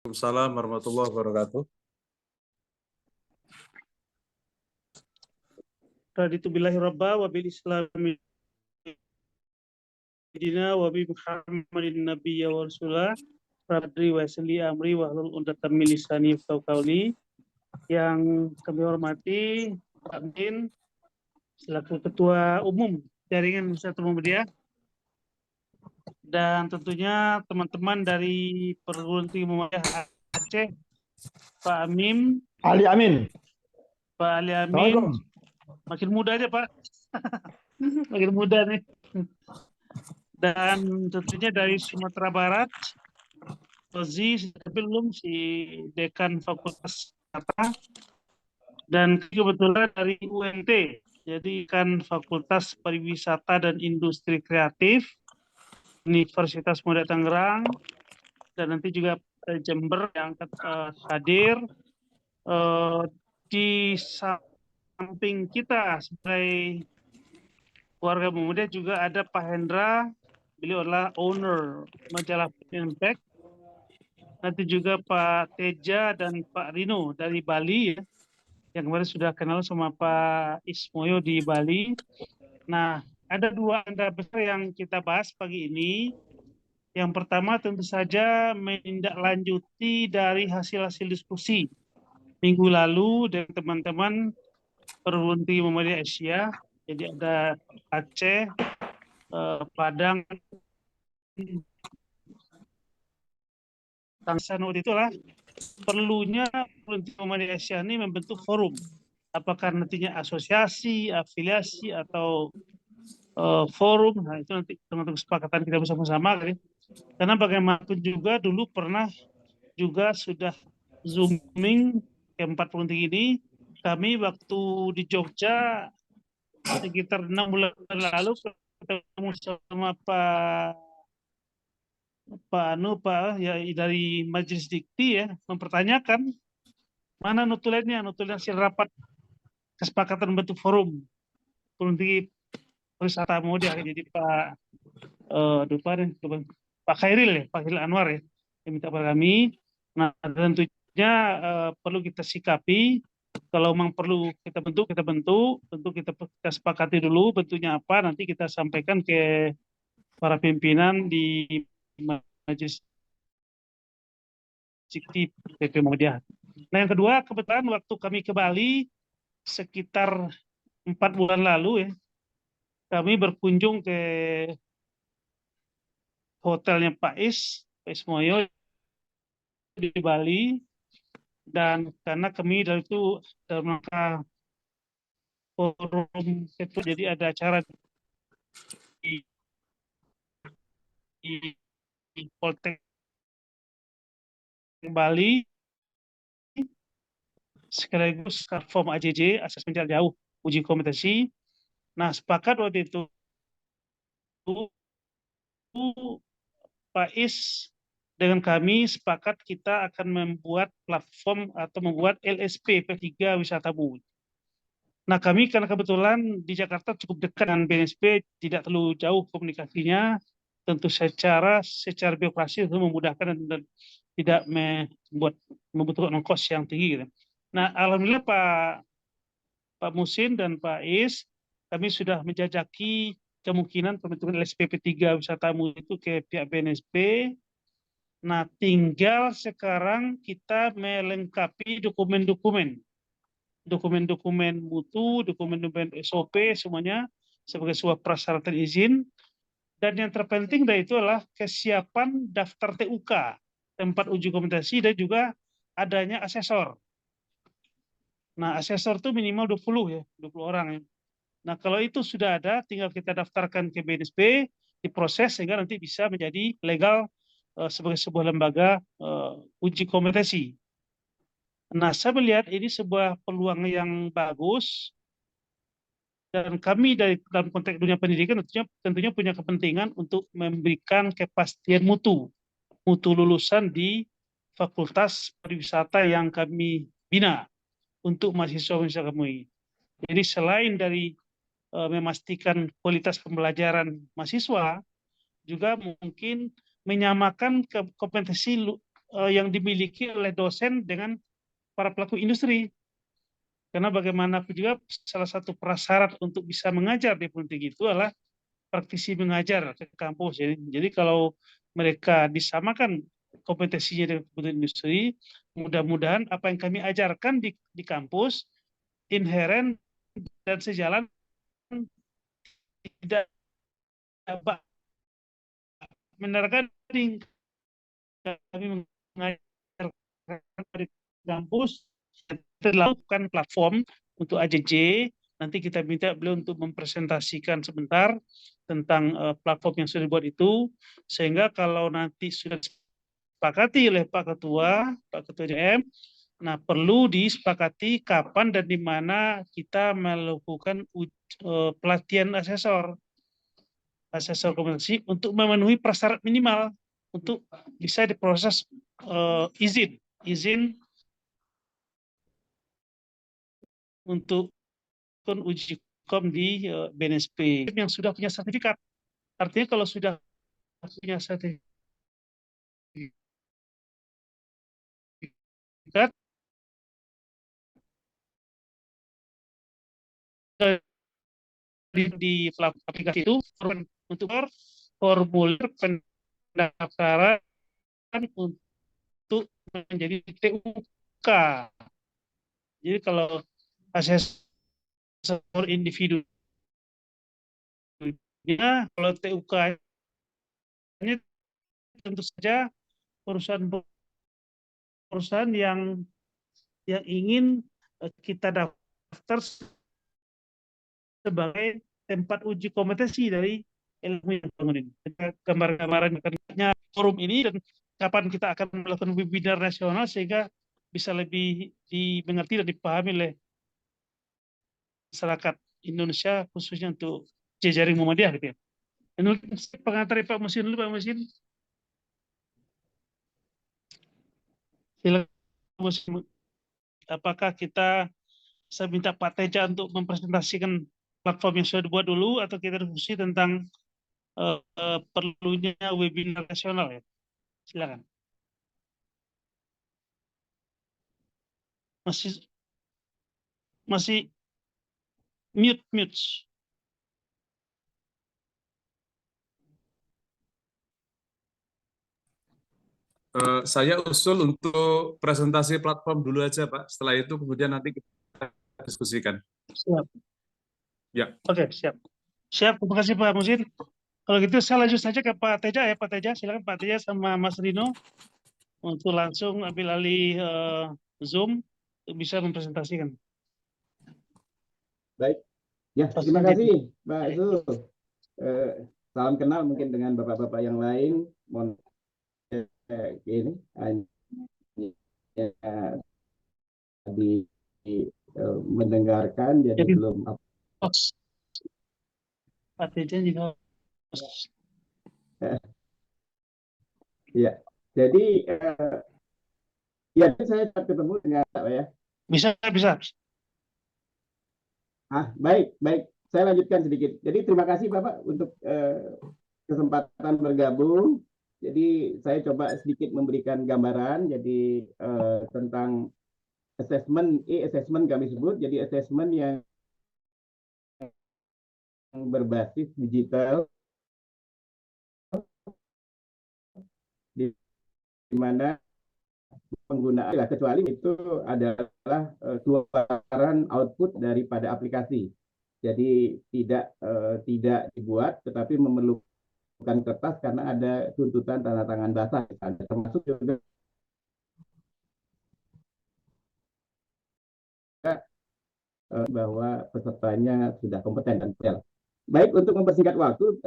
Waalaikumsalam warahmatullahi wabarakatuh. Raditu billahi rabba wa bil islami dina wa bi Muhammadin nabiyya wa rasulah rabbi wa salli amri wa hlul 'uqdatam min lisani yafqahu qawli. Yang kami hormati Pak Amin selaku Ketua Umum Jaringan Nusantara Muhammadiyah, dan tentunya teman-teman dari Perguruan Tinggi Muhammadiyah Aceh, Pak Amin, Ali Amin. Pak Ali Amin, Assalamualaikum. makin muda aja Pak, makin muda nih. Dan tentunya dari Sumatera Barat, Rozi, tapi belum si Dekan Fakultas Kata, dan kebetulan dari UNT, jadi kan Fakultas Pariwisata dan Industri Kreatif Universitas Muda Tangerang, dan nanti juga Jember yang hadir. Di samping kita sebagai warga muda juga ada Pak Hendra, beliau adalah owner majalah Impact. Nanti juga Pak Teja dan Pak Rino dari Bali ya, yang kemarin sudah kenal sama Pak Ismoyo di Bali. Nah, ada dua agenda besar yang kita bahas pagi ini. Yang pertama tentu saja menindaklanjuti dari hasil-hasil diskusi minggu lalu dengan teman-teman Perguruan Tinggi Muhammadiyah Asia. Jadi ada Aceh, Padang, Tangerang. Itulah perlunya Perguruan Tinggi Muhammadiyah Asia ini membentuk forum. Apakah nantinya asosiasi, afiliasi, atau forum. Nah, itu nanti teman-teman kesepakatan kita bersama-sama. Karena bagaimanapun juga dulu pernah juga sudah zooming ke 40 ini. Kami waktu di Jogja sekitar 6 bulan lalu ketemu sama Pak ya dari Majelis Dikti ya, mempertanyakan mana notulennya hasil rapat kesepakatan bentuk forum untuk wisata muda. Jadi Pak Khairil ya, Pak Khairil Anwar ya, yang minta pada kami. Nah, tentunya perlu kita sikapi. Kalau memang perlu kita bentuk, tentu kita sepakati dulu bentuknya apa, nanti kita sampaikan ke para pimpinan di Majelis Dikti PP Muhammadiyah. Nah, yang kedua, kebetulan waktu kami ke Bali sekitar 4 bulan lalu ya, kami berkunjung ke hotelnya Pak Ismoyo di Bali, dan karena kami dari itu dalam rangka forum itu, jadi ada acara di Poltek Bali sekaligus form AJJ, asesmen jarak jauh, uji kompetensi. Nah, sepakat waktu itu Pak Is dengan kami sepakat kita akan membuat platform atau membuat LSP P3 Wisata Bumi. Nah, kami karena kebetulan di Jakarta cukup dekat dengan BNSP, tidak terlalu jauh komunikasinya, tentu secara birokrasi itu memudahkan dan tidak membutuhkan ongkos yang tinggi gitu. Nah, alhamdulillah Pak Musin dan Pak Is, kami sudah menjajaki kemungkinan pembentukan LSP P3 Wisatamu itu ke pihak BNSP. Nah, tinggal sekarang kita melengkapi dokumen-dokumen mutu, dokumen-dokumen SOP semuanya sebagai sebuah persyaratan izin. Dan yang terpenting dari itu adalah kesiapan daftar TUK, tempat uji kompetensi, dan juga adanya asesor. Nah, asesor itu minimal 20 orang ya. Nah, kalau itu sudah ada, tinggal kita daftarkan ke BNSP, diproses sehingga nanti bisa menjadi legal sebagai sebuah lembaga uji kompetensi. Nah, saya melihat ini sebuah peluang yang bagus, dan kami dalam konteks dunia pendidikan tentunya punya kepentingan untuk memberikan kepastian mutu lulusan di Fakultas Pariwisata yang kami bina untuk mahasiswa kami. Jadi selain dari memastikan kualitas pembelajaran mahasiswa, juga mungkin menyamakan kompetensi yang dimiliki oleh dosen dengan para pelaku industri. Karena bagaimanapun juga salah satu prasyarat untuk bisa mengajar di perguruan tinggi itu adalah praktisi mengajar ke kampus. Jadi kalau mereka disamakan kompetensinya dengan kebutuhan industri, mudah-mudahan apa yang kami ajarkan di kampus inheren dan sejalan, tidak menargetkan kami mengajarkan di kampus, kita lakukan platform untuk AJJ. Nanti kita minta beliau untuk mempresentasikan sebentar tentang platform yang sudah dibuat itu, sehingga kalau nanti sudah disepakati oleh Pak Ketua JM, nah perlu disepakati kapan dan di mana kita melakukan pelatihan asesor komunikasi untuk memenuhi prasyarat minimal untuk bisa diproses izin untuk uji kom di BNSP yang sudah punya sertifikat. Artinya kalau sudah punya sertifikat di aplikasi itu untuk formulir pendaftaran untuk menjadi TUK. Jadi kalau asesor individu, kalau TUK-nya tentu saja perusahaan yang ingin kita daftar sebagai tempat uji kompetensi dari ilmu yang bangun ini. Gambar-gambaran forum ini dan kapan kita akan melakukan webinar nasional sehingga bisa lebih dimengerti dan dipahami oleh masyarakat Indonesia, khususnya untuk jejaring Muhammadiyah gitu ya. Ini pengantar Pak Musin dulu, Pak Musin. Silakan Musin. Apakah saya minta Pak Teja untuk mempresentasikan platform yang sudah dibuat dulu, atau kita diskusi tentang perlunya webinar nasional ya? Silakan. Masih mute. Saya usul untuk presentasi platform dulu aja, Pak. Setelah itu kemudian nanti kita diskusikan. Siap. Ya. Oke, siap. Terima kasih Pak Musin. Kalau gitu saya lanjut saja ke Pak Teja ya. Pak Teja, silakan Pak Teja sama Mas Rino untuk langsung ambil alih Zoom untuk bisa mempresentasikan. Baik, ya terima kasih Mbak Zul. Salam kenal mungkin dengan bapak-bapak yang lain. Mohon ini mendengarkan jadi belum Pak Teja juga. Ya, jadi ya saya ketemu dengan Pak ya. Bisa. Baik. Saya lanjutkan sedikit. Jadi terima kasih Bapak untuk kesempatan bergabung. Jadi saya coba sedikit memberikan gambaran. Jadi tentang assessment kami sebut. Jadi assessment yang berbasis digital, di mana penggunaan kecuali itu adalah keluaran output daripada aplikasi. Jadi tidak dibuat, tetapi memerlukan kertas karena ada tuntutan tanda tangan basah, termasuk juga bahwa pesertanya sudah kompeten dan detail. Baik, untuk mempersingkat waktu,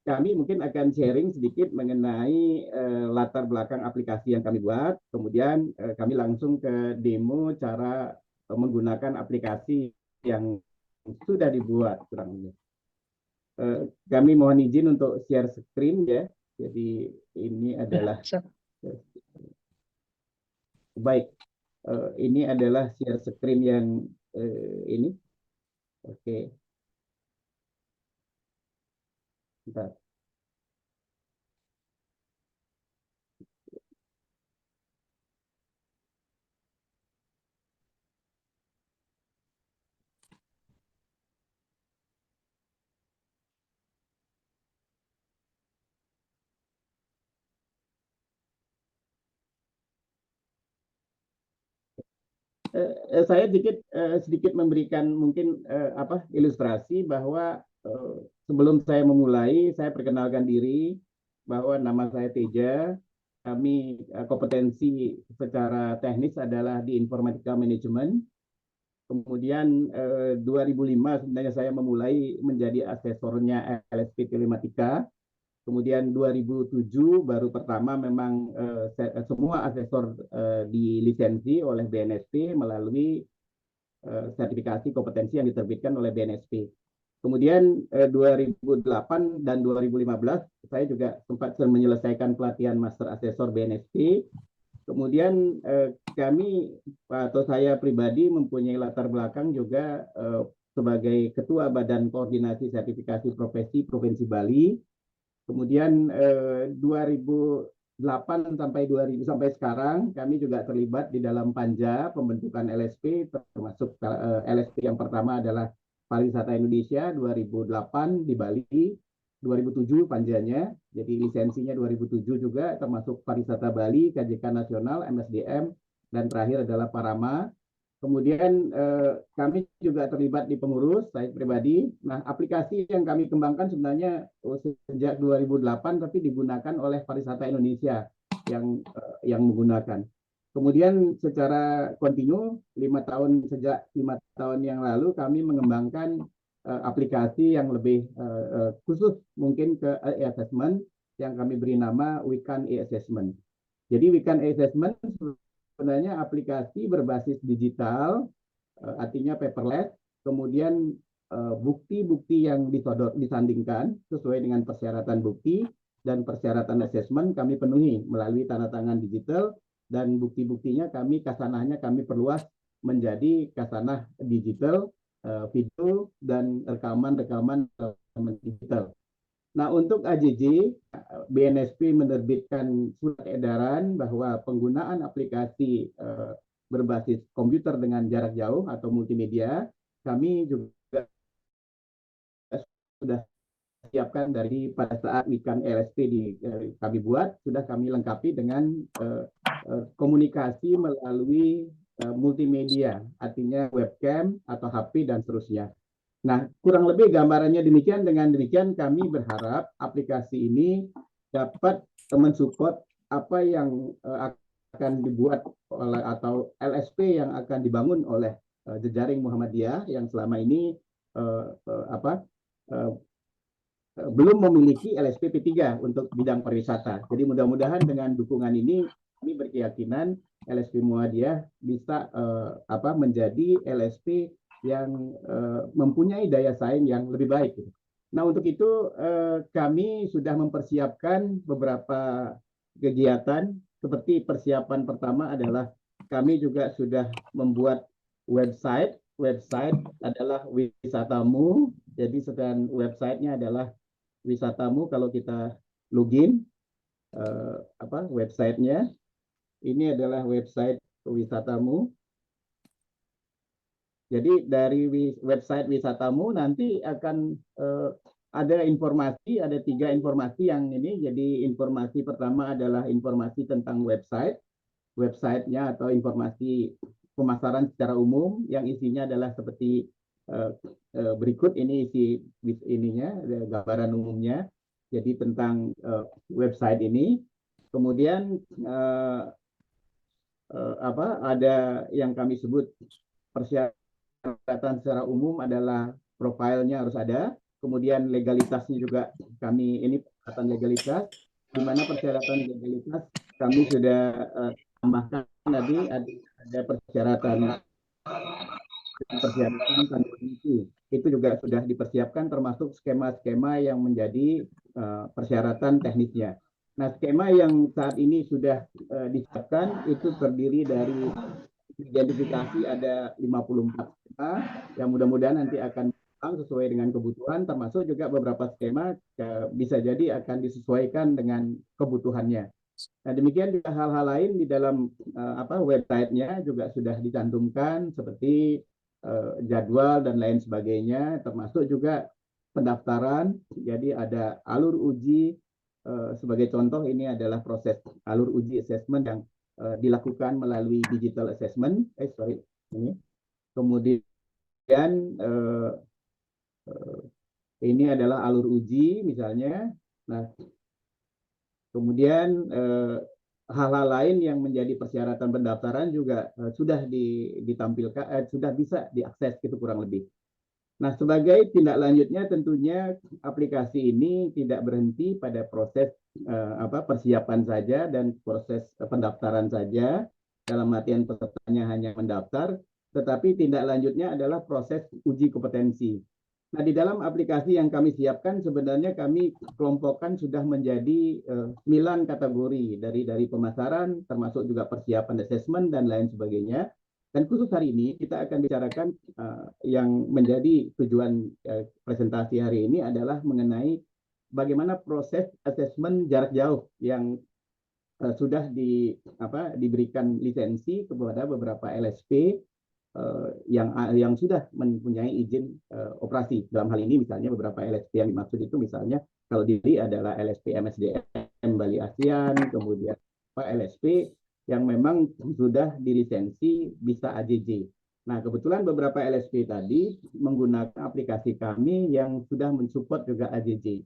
kami mungkin akan sharing sedikit mengenai latar belakang aplikasi yang kami buat. Kemudian kami langsung ke demo cara menggunakan aplikasi yang sudah dibuat kurang lebih. Kami mohon izin untuk share screen ya. Jadi ini adalah baik. Ini adalah share screen yang ini. Oke. Bentar. Saya sedikit memberikan mungkin ilustrasi bahwa sebelum saya memulai, saya perkenalkan diri bahwa nama saya Teja. Kami kompetensi secara teknis adalah di Informatika Manajemen. Kemudian 2005 sebenarnya saya memulai menjadi asesornya LSP Telematika. Kemudian 2007 baru pertama memang semua asesor dilisensi oleh BNSP melalui sertifikasi kompetensi yang diterbitkan oleh BNSP. Kemudian 2008 dan 2015 saya juga sempat menyelesaikan pelatihan Master Asesor BNSP. Kemudian kami atau saya pribadi mempunyai latar belakang juga sebagai Ketua Badan Koordinasi Sertifikasi Profesi Provinsi Bali. Kemudian 2008 sampai sekarang kami juga terlibat di dalam panja pembentukan LSP, termasuk LSP yang pertama adalah Pariwisata Indonesia 2008 di Bali, 2007 panjanya, jadi lisensinya 2007 juga, termasuk Pariwisata Bali, KJK Nasional, MSDM, dan terakhir adalah Parama. Kemudian kami juga terlibat di pengurus, saya pribadi. Nah, aplikasi yang kami kembangkan sebenarnya sejak 2008, tapi digunakan oleh Pariwisata Indonesia yang menggunakan. Kemudian secara kontinu, sejak 5 tahun yang lalu kami mengembangkan aplikasi yang lebih khusus mungkin ke e-assessment yang kami beri nama Wikan e-assessment. Jadi Wikan e-assessment sebenarnya aplikasi berbasis digital, artinya paperless, kemudian bukti-bukti yang disandingkan sesuai dengan persyaratan bukti dan persyaratan assessment kami penuhi melalui tanda tangan digital, dan bukti-buktinya kasanahnya kami perluas menjadi kasanah digital, video, dan rekaman digital. Nah, untuk AJJ, BNSP menerbitkan surat edaran bahwa penggunaan aplikasi berbasis komputer dengan jarak jauh atau multimedia, kami juga sudah siapkan dari pada saat Wikan LSP kami buat, sudah kami lengkapi dengan komunikasi melalui multimedia, artinya webcam atau HP dan seterusnya. Nah, kurang lebih gambarannya demikian. Dengan demikian kami berharap aplikasi ini dapat mensupport apa yang akan dibuat oleh atau LSP yang akan dibangun oleh jejaring Muhammadiyah yang selama ini belum memiliki LSP P3 untuk bidang pariwisata. Jadi mudah-mudahan dengan dukungan ini kami berkeyakinan LSP Muhammadiyah bisa menjadi LSP yang mempunyai daya saing yang lebih baik. Nah, untuk itu kami sudah mempersiapkan beberapa kegiatan. Seperti persiapan pertama adalah kami juga sudah membuat website. Website adalah Wisatamu. Jadi sedang websitenya adalah Wisatamu. Kalau kita login websitenya, ini adalah website Wisatamu. Jadi dari website Wisatamu nanti akan ada informasi, ada 3 informasi yang ini. Jadi informasi pertama adalah informasi tentang websitenya atau informasi pemasaran secara umum yang isinya adalah seperti berikut. Ini isi ininya, gambaran umumnya. Jadi tentang website ini. Kemudian ada yang kami sebut persyaratan secara umum adalah profilnya harus ada, kemudian legalitasnya juga kami ini persyaratan legalitas, di mana persyaratan legalitas kami sudah tambahkan tadi ada persyaratan itu juga sudah dipersiapkan, termasuk skema-skema yang menjadi persyaratan teknisnya. Nah, skema yang saat ini sudah disiapkan itu terdiri dari identifikasi ada 54 skema yang mudah-mudahan nanti akan sesuai dengan kebutuhan, termasuk juga beberapa skema bisa jadi akan disesuaikan dengan kebutuhannya. Nah, demikian juga hal-hal lain di dalam websitenya juga sudah dicantumkan seperti jadwal dan lain sebagainya, termasuk juga pendaftaran. Jadi ada alur uji, sebagai contoh ini adalah proses alur uji assessment yang dilakukan melalui digital assessment, Ini. Kemudian ini adalah alur uji misalnya. Nah, kemudian hal-hal lain yang menjadi persyaratan pendaftaran juga sudah ditampilkan, sudah bisa diakses gitu kurang lebih. Nah, sebagai tindak lanjutnya tentunya aplikasi ini tidak berhenti pada proses persiapan saja dan proses pendaftaran saja. Dalam artian pesertanya hanya mendaftar, tetapi tindak lanjutnya adalah proses uji kompetensi. Nah, di dalam aplikasi yang kami siapkan sebenarnya kami kelompokkan sudah menjadi 9 kategori dari pemasaran, termasuk juga persiapan asesmen dan lain sebagainya. Dan khusus hari ini kita akan bicarakan yang menjadi tujuan presentasi hari ini adalah mengenai bagaimana proses asesmen jarak jauh yang sudah diberikan lisensi kepada beberapa LSP yang sudah mempunyai izin operasi. Dalam hal ini misalnya beberapa LSP yang dimaksud itu misalnya kalau diri adalah LSP MSDM Bali ASEAN, kemudian LSP yang memang sudah dilisensi bisa AJJ. Nah, kebetulan beberapa LSP tadi menggunakan aplikasi kami yang sudah mensupport juga AJJ.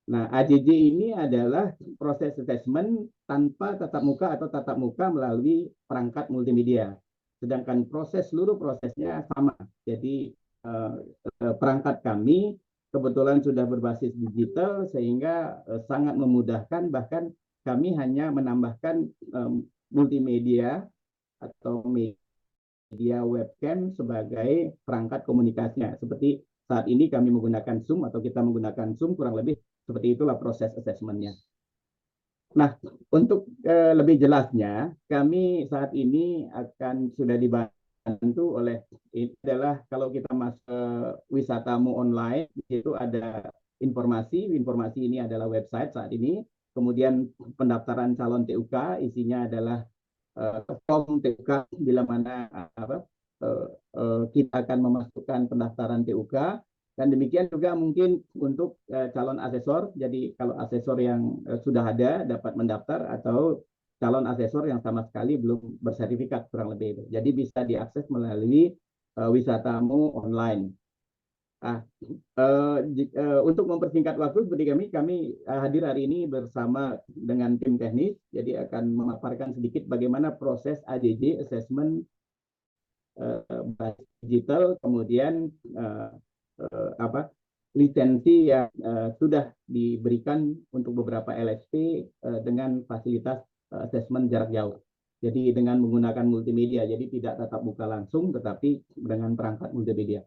Nah, AJJ ini adalah proses assessment tanpa tatap muka atau tatap muka melalui perangkat multimedia. Sedangkan seluruh prosesnya sama. Jadi perangkat kami kebetulan sudah berbasis digital sehingga sangat memudahkan, bahkan kami hanya menambahkan multimedia atau media webcam sebagai perangkat komunikasinya. Seperti saat ini kami menggunakan Zoom atau kita menggunakan Zoom, kurang lebih seperti itulah proses assessment-nya. Nah, untuk lebih jelasnya, kami saat ini sudah dibantu oleh, ini adalah kalau kita masuk ke Wisatamu online, itu ada informasi ini adalah website saat ini, kemudian pendaftaran calon TUK, isinya adalah form TUK, bila mana kita akan memasukkan pendaftaran TUK. Dan demikian juga mungkin untuk calon asesor. Jadi kalau asesor yang sudah ada dapat mendaftar atau calon asesor yang sama sekali belum bersertifikat kurang lebih itu. Jadi bisa diakses melalui Wisatamu online. Nah, untuk mempersingkat waktu seperti kami hadir hari ini bersama dengan tim teknis. Jadi akan memaparkan sedikit bagaimana proses AJJ assessment digital, kemudian lisensi yang sudah diberikan untuk beberapa LSP dengan fasilitas asesmen jarak jauh. Jadi dengan menggunakan multimedia, jadi tidak tatap muka langsung, tetapi dengan perangkat multimedia.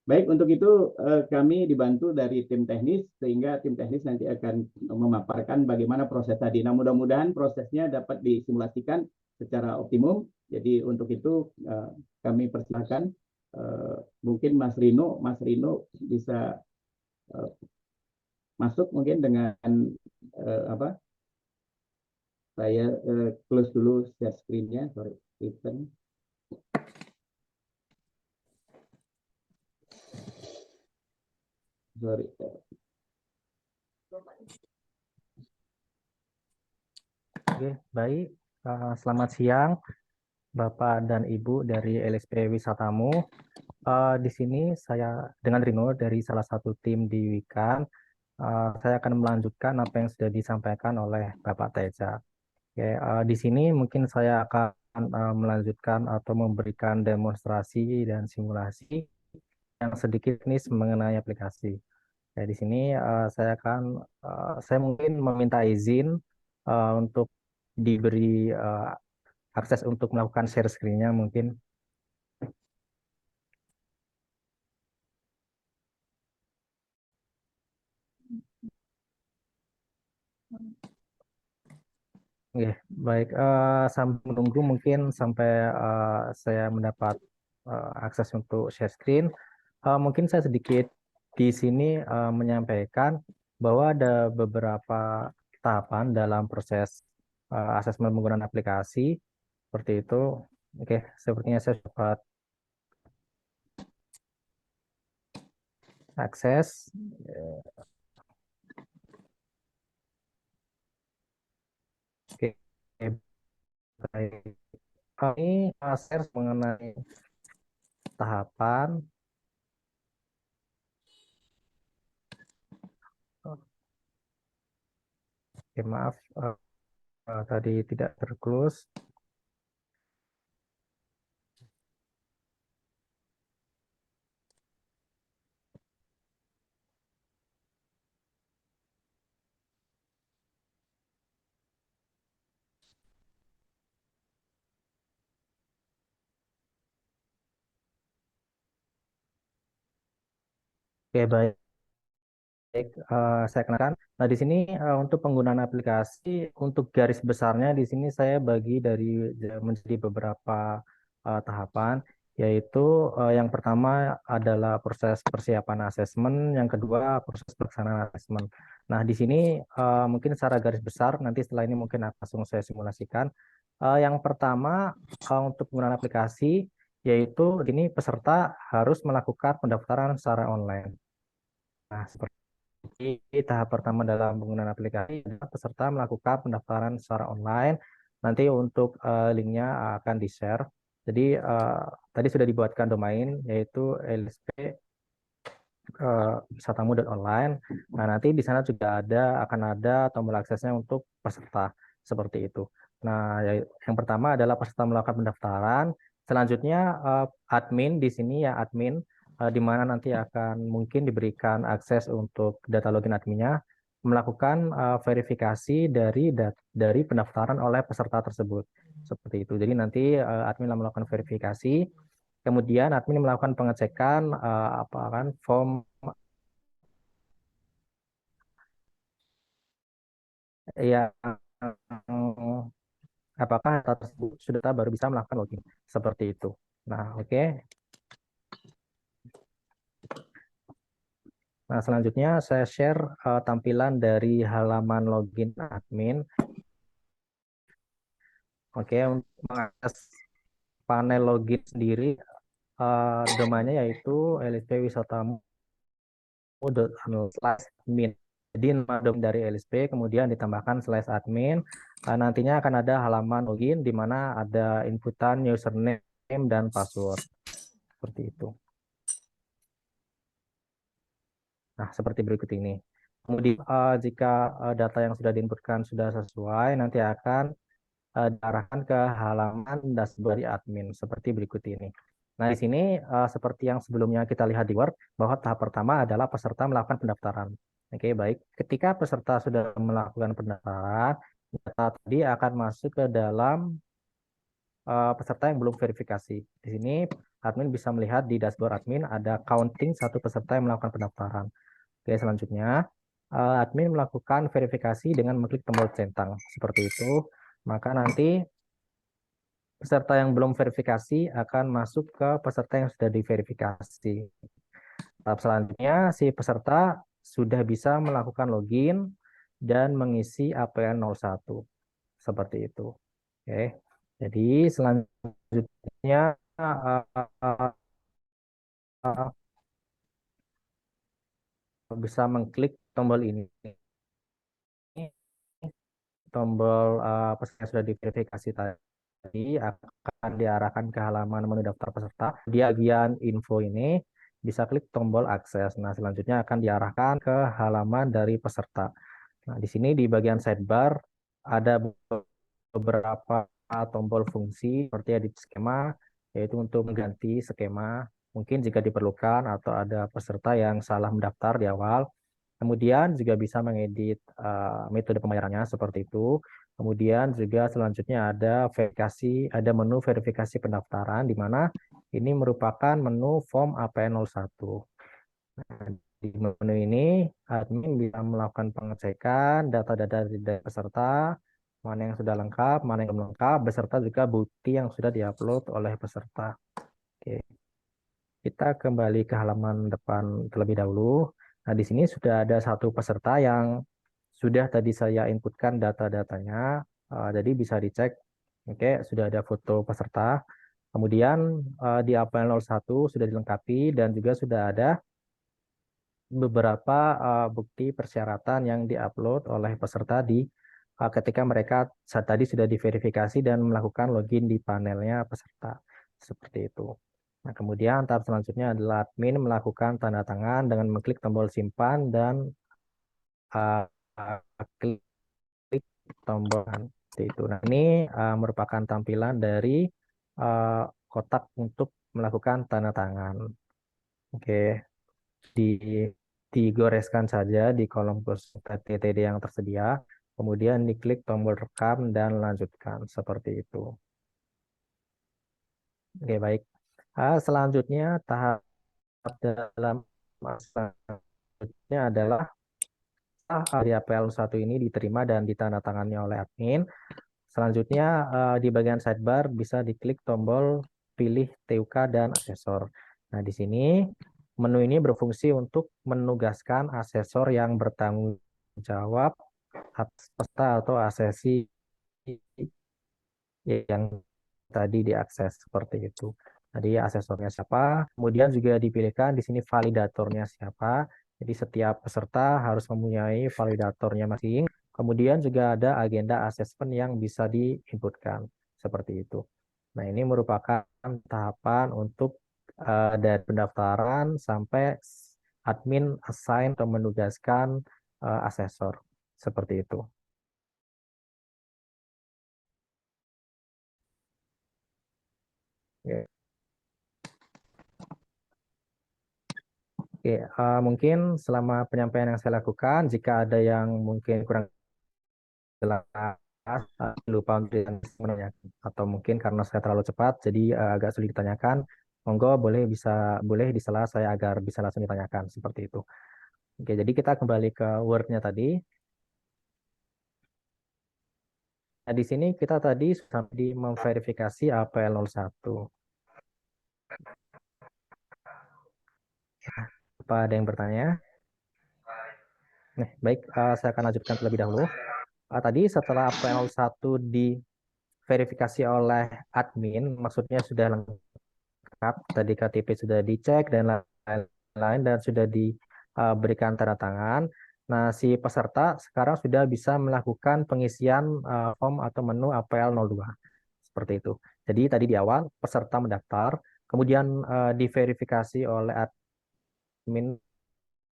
Baik, untuk itu kami dibantu dari tim teknis, sehingga tim teknis nanti akan memaparkan bagaimana proses tadi. Nah, mudah-mudahan prosesnya dapat disimulasikan secara optimum. Jadi untuk itu kami persilakan mungkin Mas Rino bisa masuk mungkin dengan saya close dulu share screen-nya, sorry, Kristen. Sorry. Oke, baik. Selamat siang, Bapak dan Ibu dari LSP Wisatamu. Di sini saya dengan Rino dari salah satu tim di Wikan. Saya akan melanjutkan apa yang sudah disampaikan oleh Bapak Teja. Oke, di sini mungkin saya akan melanjutkan atau memberikan demonstrasi dan simulasi yang sedikit nih mengenai aplikasi. Ya, di sini saya mungkin meminta izin untuk diberi akses untuk melakukan share screen-nya mungkin. Oke, baik. Sambil menunggu mungkin sampai saya mendapat akses untuk share screen. Mungkin saya sedikit di sini menyampaikan bahwa ada beberapa tahapan dalam proses asesmen menggunakan aplikasi seperti itu. Oke, sepertinya saya dapat akses. Oke, baik. Kami share mengenai tahapan. Oke, maaf, tadi tidak terclose. Oke, baik. Saya kenalkan. Nah, di sini untuk penggunaan aplikasi, untuk garis besarnya di sini saya bagi menjadi beberapa tahapan, yaitu yang pertama adalah proses persiapan asesmen, yang kedua proses pelaksanaan asesmen. Nah, di sini mungkin secara garis besar, nanti setelah ini mungkin langsung saya simulasikan. Yang pertama untuk penggunaan aplikasi, yaitu ini peserta harus melakukan pendaftaran secara online. Nah, seperti tahap pertama dalam penggunaan aplikasi adalah peserta melakukan pendaftaran secara online. Nanti untuk linknya akan di-share. Jadi tadi sudah dibuatkan domain yaitu LSP wisatamu.online. Nah, nanti di sana juga akan ada tombol aksesnya untuk peserta seperti itu. Nah, yang pertama adalah peserta melakukan pendaftaran. Selanjutnya admin di sini ya admin di mana nanti akan mungkin diberikan akses untuk data login adminnya melakukan verifikasi dari pendaftaran oleh peserta tersebut seperti itu. Jadi nanti admin melakukan verifikasi, kemudian admin melakukan pengecekan apa kan form yang apakah data tersebut sudah baru bisa melakukan login seperti itu. Nah, oke. Nah, selanjutnya saya share tampilan dari halaman login admin. Oke, untuk mengakses panel login sendiri, domainnya yaitu lspwisatamu.admin. Jadi nama domain dari LSP kemudian ditambahkan /admin. Nantinya akan ada halaman login di mana ada inputan username dan password. Seperti itu. Nah, seperti berikut ini. Kemudian jika data yang sudah diinputkan sudah sesuai, nanti akan diarahkan ke halaman dashboard admin seperti berikut ini. Nah, di sini seperti yang sebelumnya kita lihat di Word, bahwa tahap pertama adalah peserta melakukan pendaftaran. Oke, baik. Ketika peserta sudah melakukan pendaftaran, data tadi akan masuk ke dalam peserta yang belum verifikasi. Di sini admin bisa melihat di dashboard admin ada counting satu peserta yang melakukan pendaftaran. Oke, selanjutnya admin melakukan verifikasi dengan mengklik tombol centang seperti itu. Maka nanti peserta yang belum verifikasi akan masuk ke peserta yang sudah diverifikasi. Tahap selanjutnya, si peserta sudah bisa melakukan login dan mengisi APN 01. Seperti itu. Oke. Jadi selanjutnya bisa mengklik tombol ini. Tombol peserta yang sudah diverifikasi tadi akan diarahkan ke halaman menu daftar peserta. Di bagian info ini bisa klik tombol akses. Nah, selanjutnya akan diarahkan ke halaman dari peserta. Nah, di sini di bagian sidebar ada beberapa tombol fungsi seperti di skema, yaitu untuk mengganti skema mungkin jika diperlukan atau ada peserta yang salah mendaftar di awal. Kemudian juga bisa mengedit metode pembayarannya seperti itu. Kemudian juga selanjutnya ada menu verifikasi pendaftaran di mana ini merupakan menu form APN 01. Nah, di menu ini admin bisa melakukan pengecekan data-data dari peserta, mana yang sudah lengkap, mana yang belum lengkap, beserta juga bukti yang sudah diupload oleh peserta. Oke. Kita kembali ke halaman depan terlebih dahulu. Nah, di sini sudah ada satu peserta yang sudah tadi saya inputkan data-datanya, jadi bisa dicek. Oke, sudah ada foto peserta. Kemudian di APN 01 sudah dilengkapi dan juga sudah ada beberapa bukti persyaratan yang diupload oleh peserta ketika mereka tadi sudah diverifikasi dan melakukan login di panelnya peserta. Seperti itu. Nah, kemudian tahap selanjutnya adalah admin melakukan tanda tangan dengan mengklik tombol simpan dan klik tombol seperti itu. Nah, ini merupakan tampilan dari kotak untuk melakukan tanda tangan. Oke, digoreskan saja di kolom khusus TTD yang tersedia, kemudian diklik tombol rekam dan lanjutkan seperti itu. Oke, baik. Selanjutnya tahap dalam selanjutnya adalah di APL 1 ini diterima dan ditandatangani oleh admin. Selanjutnya di bagian sidebar bisa diklik tombol pilih TUK dan asesor. Nah, di sini menu ini berfungsi untuk menugaskan asesor yang bertanggung jawab atas peserta atau asesi yang tadi diakses seperti itu. Jadi asesornya siapa, kemudian juga dipilihkan di sini validatornya siapa. Jadi setiap peserta harus mempunyai validatornya masing. Kemudian juga ada agenda asesmen yang bisa diinputkan seperti itu. Nah, ini merupakan tahapan untuk dari pendaftaran sampai admin assign atau menugaskan asesor seperti itu. Oke. Oke, mungkin selama penyampaian yang saya lakukan, jika ada yang mungkin kurang jelas, lupa untuk menanyakan, atau mungkin karena saya terlalu cepat, jadi agak sulit ditanyakan, monggo boleh disela saya agar bisa langsung ditanyakan seperti itu. Oke, jadi kita kembali ke Word-nya tadi. Nah, di sini kita tadi sudah memverifikasi APL 01. Apa ada yang bertanya? Nah, baik, saya akan lanjutkan terlebih dahulu. Tadi setelah APL 01 diverifikasi oleh admin, maksudnya sudah lengkap, tadi KTP sudah dicek dan lain-lain dan sudah diberikan tanda tangan. Nah, si peserta sekarang sudah bisa melakukan pengisian form atau menu APL 02. Seperti itu. Jadi tadi di awal peserta mendaftar, kemudian diverifikasi oleh admin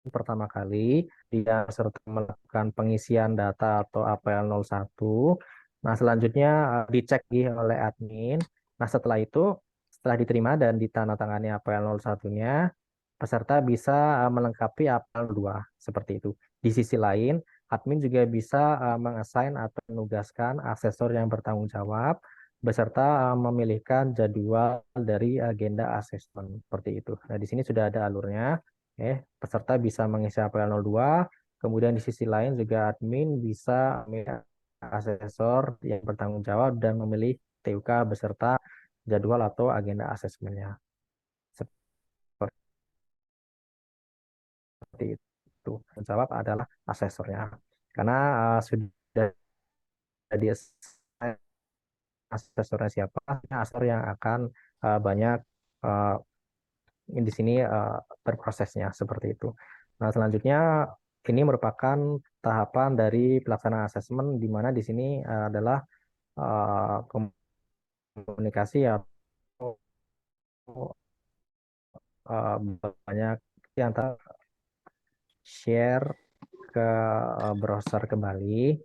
pertama kali, dia serta melakukan pengisian data atau APL 01. Nah, selanjutnya dicek oleh admin. Nah, setelah itu, setelah diterima dan ditandatangani APL 01-nya, peserta bisa melengkapi APL 2 seperti itu. Di sisi lain, admin juga bisa mengassign atau menugaskan asesor yang bertanggung jawab beserta memilihkan jadwal dari agenda asesmen seperti itu. Nah, di sini sudah ada alurnya. Peserta bisa mengisi APL 02, kemudian di sisi lain juga admin bisa memilih asesor yang bertanggung jawab dan memilih TUK beserta jadwal atau agenda asesmennya. Seperti itu. Menjawab adalah asesornya. Karena sudah di asesornya siapa, asesor yang akan banyak di sini berprosesnya seperti itu. Nah, selanjutnya ini merupakan tahapan dari pelaksanaan asesmen di mana di sini adalah komunikasi atau banyak yang share ke browser kembali.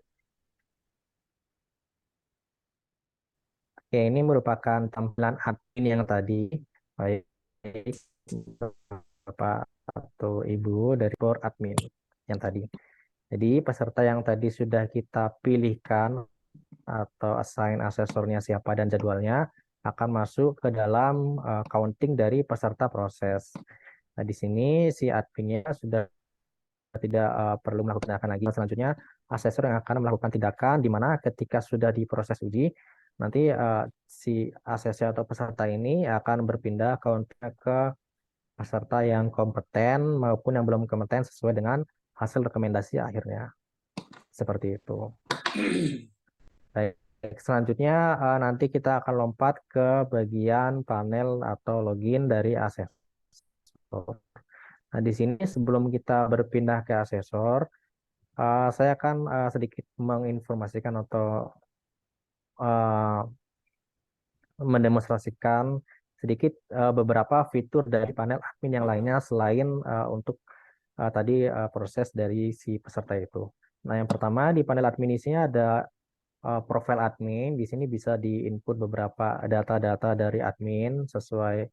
Oke, ini merupakan tampilan admin yang tadi, baik Bapak atau Ibu dari board admin yang tadi. Jadi peserta yang tadi sudah kita pilihkan atau assign asesornya siapa dan jadwalnya akan masuk ke dalam counting dari peserta proses. Nah, di sini si adminnya sudah tidak perlu melakukan tindakan lagi. Selanjutnya, asesor yang akan melakukan tindakan di mana ketika sudah diproses uji, nanti si asesor atau peserta ini akan berpindah ke peserta yang kompeten maupun yang belum kompeten sesuai dengan hasil rekomendasi akhirnya. Seperti itu. Baik, selanjutnya nanti kita akan lompat ke bagian panel atau login dari asesor. Nah, di sini sebelum kita berpindah ke asesor, saya akan sedikit menginformasikan atau mendemonstrasikan sedikit beberapa fitur dari panel admin yang lainnya selain untuk tadi proses dari si peserta itu. Nah, yang pertama di panel admin isinya ada profil admin. Di sini bisa diinput beberapa data-data dari admin sesuai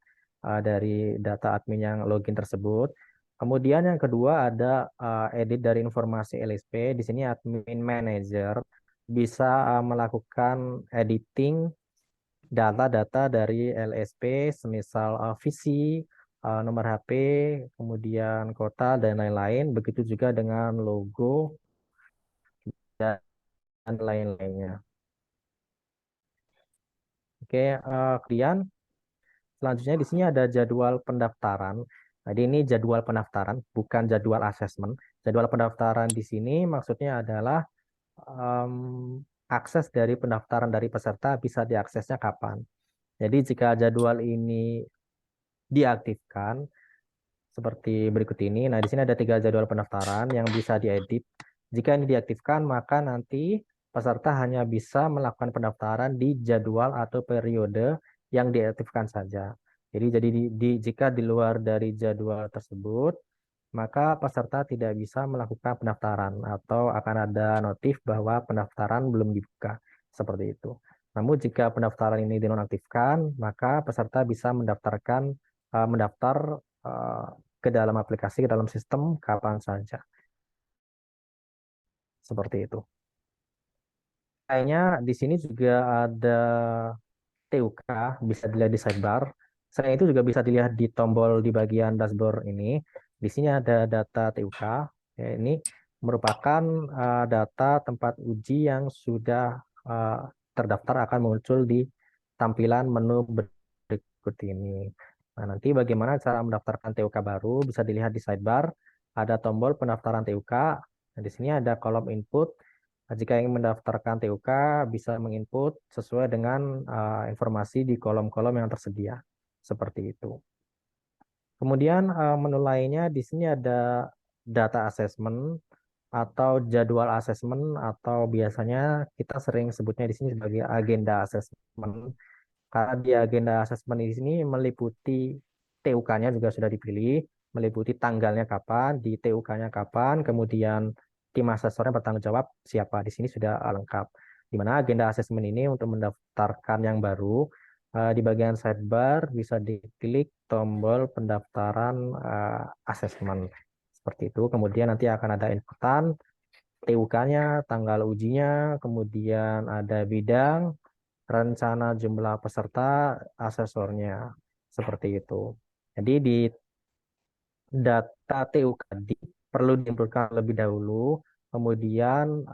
dari data admin yang login tersebut. Kemudian yang kedua ada edit dari informasi LSP. Di sini admin manager bisa melakukan editing data-data dari LSP, semisal visi, nomor HP, kemudian kota, dan lain-lain. Begitu juga dengan logo dan lain-lainnya. Oke, kemudian selanjutnya di sini ada jadwal pendaftaran. Jadi ini jadwal pendaftaran, bukan jadwal asesmen. Jadwal pendaftaran di sini maksudnya adalah akses dari pendaftaran dari peserta bisa diaksesnya kapan. Jadi jika jadwal ini diaktifkan seperti berikut ini. Nah, di sini ada 3 jadwal pendaftaran yang bisa diedit. Jika ini diaktifkan, maka nanti peserta hanya bisa melakukan pendaftaran di jadwal atau periode yang diaktifkan saja. Jadi jika di luar dari jadwal tersebut, maka peserta tidak bisa melakukan pendaftaran atau akan ada notif bahwa pendaftaran belum dibuka. Seperti itu. Namun jika pendaftaran ini dinonaktifkan, maka peserta bisa mendaftar ke dalam aplikasi, ke dalam sistem kapan saja. Seperti itu. Kayaknya di sini juga ada TUK, bisa dilihat di sidebar. Selain itu juga bisa dilihat di tombol di bagian dashboard ini. Di sini ada data TUK. Ya, ini merupakan data tempat uji yang sudah terdaftar akan muncul di tampilan menu berikut ini. Nah, nanti bagaimana cara mendaftarkan TUK baru bisa dilihat di sidebar. Ada tombol pendaftaran TUK. Nah, di sini ada kolom input. Jika ingin mendaftarkan TUK, bisa menginput sesuai dengan informasi di kolom-kolom yang tersedia. Seperti itu. Kemudian menu lainnya di sini ada data assessment atau jadwal assessment atau biasanya kita sering sebutnya di sini sebagai agenda assessment. Karena di agenda assessment di sini meliputi TUK-nya juga sudah dipilih, meliputi tanggalnya kapan, di TUK-nya kapan, kemudian tim asesornya bertanggung jawab siapa. Di sini sudah lengkap. Di mana agenda assessment ini untuk mendaftarkan yang baru, di bagian sidebar bisa diklik tombol pendaftaran assessment. Seperti itu. Kemudian nanti akan ada inputan, TUK-nya, tanggal ujinya, kemudian ada bidang, rencana jumlah peserta, asesornya. Seperti itu. Jadi di data TUK perlu diinputkan lebih dahulu, kemudian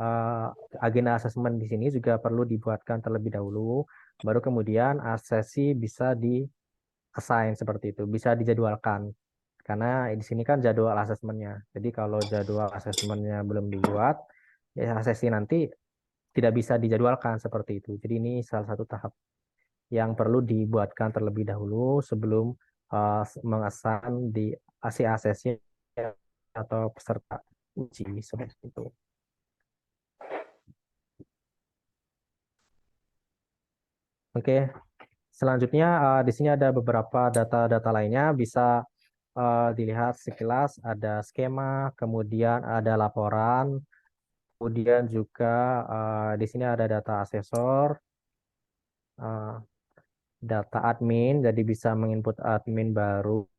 agenda asesmen di sini juga perlu dibuatkan terlebih dahulu, baru kemudian sesi bisa di-assign seperti itu, bisa dijadwalkan. Karena di sini kan jadwal asesmennya. Jadi kalau jadwal asesmennya belum dibuat, ya sesi nanti tidak bisa dijadwalkan seperti itu. Jadi ini salah satu tahap yang perlu dibuatkan terlebih dahulu sebelum mengassign di ACC atau peserta uji seperti itu. Oke, selanjutnya di sini ada beberapa data-data lainnya bisa dilihat sekilas, ada skema, kemudian ada laporan, kemudian juga di sini ada data asesor, data admin, jadi bisa menginput admin baru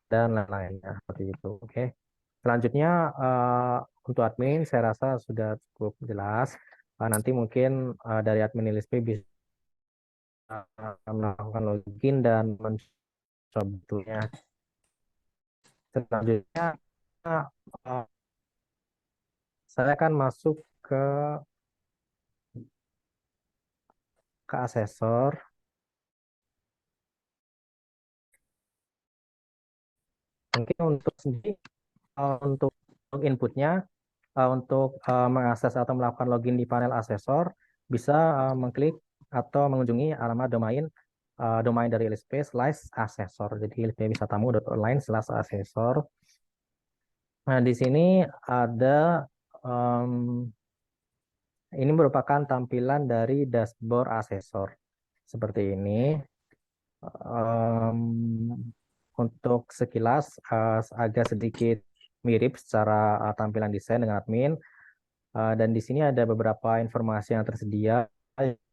dan lain-lainnya seperti itu. Oke. Selanjutnya untuk admin saya rasa sudah cukup jelas. Nanti mungkin dari admin LSP bisa melakukan login dan mencoba betulnya. Selanjutnya saya akan masuk ke asesor. Mungkin untuk sendiri untuk inputnya untuk mengakses atau melakukan login di panel asesor bisa mengklik atau mengunjungi alamat domain dari LSP/asesor. Jadi lspwisatamu.online/asesor. Nah, di sini ada ini merupakan tampilan dari dashboard asesor seperti ini. Em, untuk sekilas agak sedikit mirip secara tampilan desain dengan admin. Dan di sini ada beberapa informasi yang tersedia,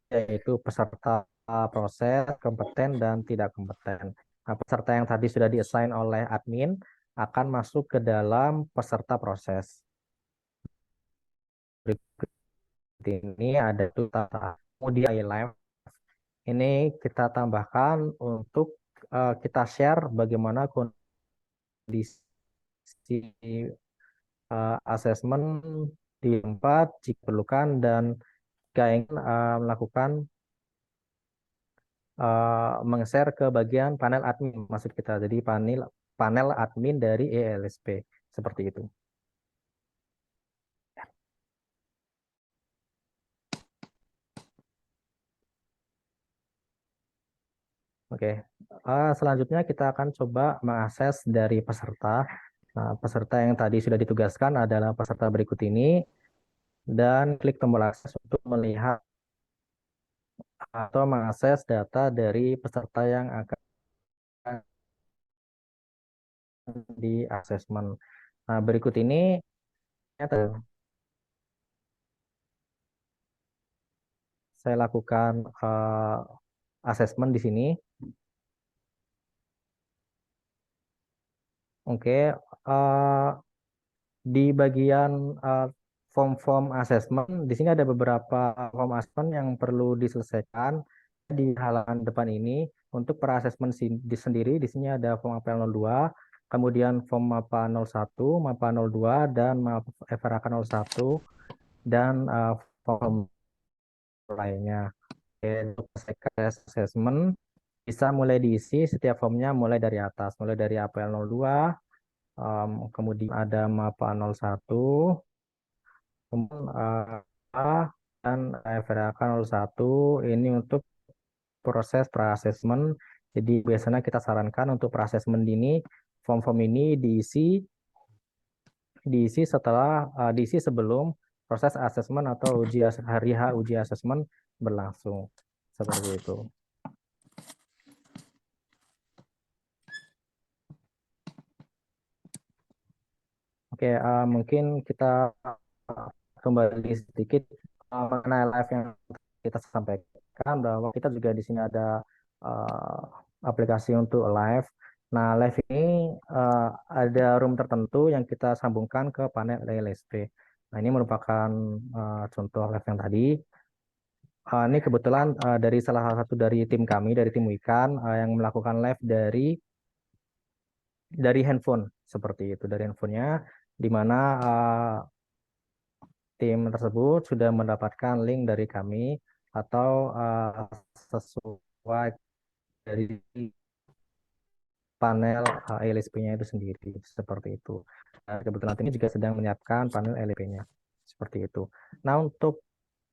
yaitu peserta proses, kompeten, dan tidak kompeten. Nah, peserta yang tadi sudah di-assign oleh admin akan masuk ke dalam peserta proses. Berikut ini ada itu kemudian live. Ini kita tambahkan untuk kita share bagaimana kondisi asesmen di tempat jika perlukan, dan jika ingin melakukan meng-share ke bagian panel admin maksud kita. Jadi panel admin dari ELSP seperti itu. Oke, selanjutnya kita akan coba mengakses dari peserta. Nah, peserta yang tadi sudah ditugaskan adalah peserta berikut ini, dan klik tombol akses untuk melihat atau mengakses data dari peserta yang akan di asesmen. Nah, berikut ini saya lakukan asesmen di sini. Oke, di bagian form-form assessment, di sini ada beberapa form assessment yang perlu diselesaikan di halaman depan ini. Untuk per assessment sendiri, di sini ada form apel 02, kemudian form MAPA 01, MAPA 02, dan MAPA FRAK 01, dan form lainnya. Oke, untuk assessment, bisa mulai diisi setiap formnya mulai dari atas, mulai dari APL 02, kemudian ada MAPA 01, kemudian dan FRAK 01 ini untuk proses pra-assessment. Jadi biasanya kita sarankan untuk pra-assessment ini, form-form ini diisi setelah diisi sebelum proses assessment atau hari H uji assessment berlangsung. Seperti itu. Oke, mungkin kita kembali sedikit mengenai live yang kita sampaikan, bahwa kita juga di sini ada aplikasi untuk live. Nah, live ini ada room tertentu yang kita sambungkan ke panel LSP. Nah, ini merupakan contoh live yang tadi. Ini kebetulan dari salah satu dari tim kami, dari tim Wikan, yang melakukan live dari handphone, seperti itu, dari handphonenya, di mana tim tersebut sudah mendapatkan link dari kami atau sesuai dari panel LSP-nya itu sendiri, seperti itu. Kebetulan tim ini juga sedang menyiapkan panel LSP-nya, seperti itu. Nah, untuk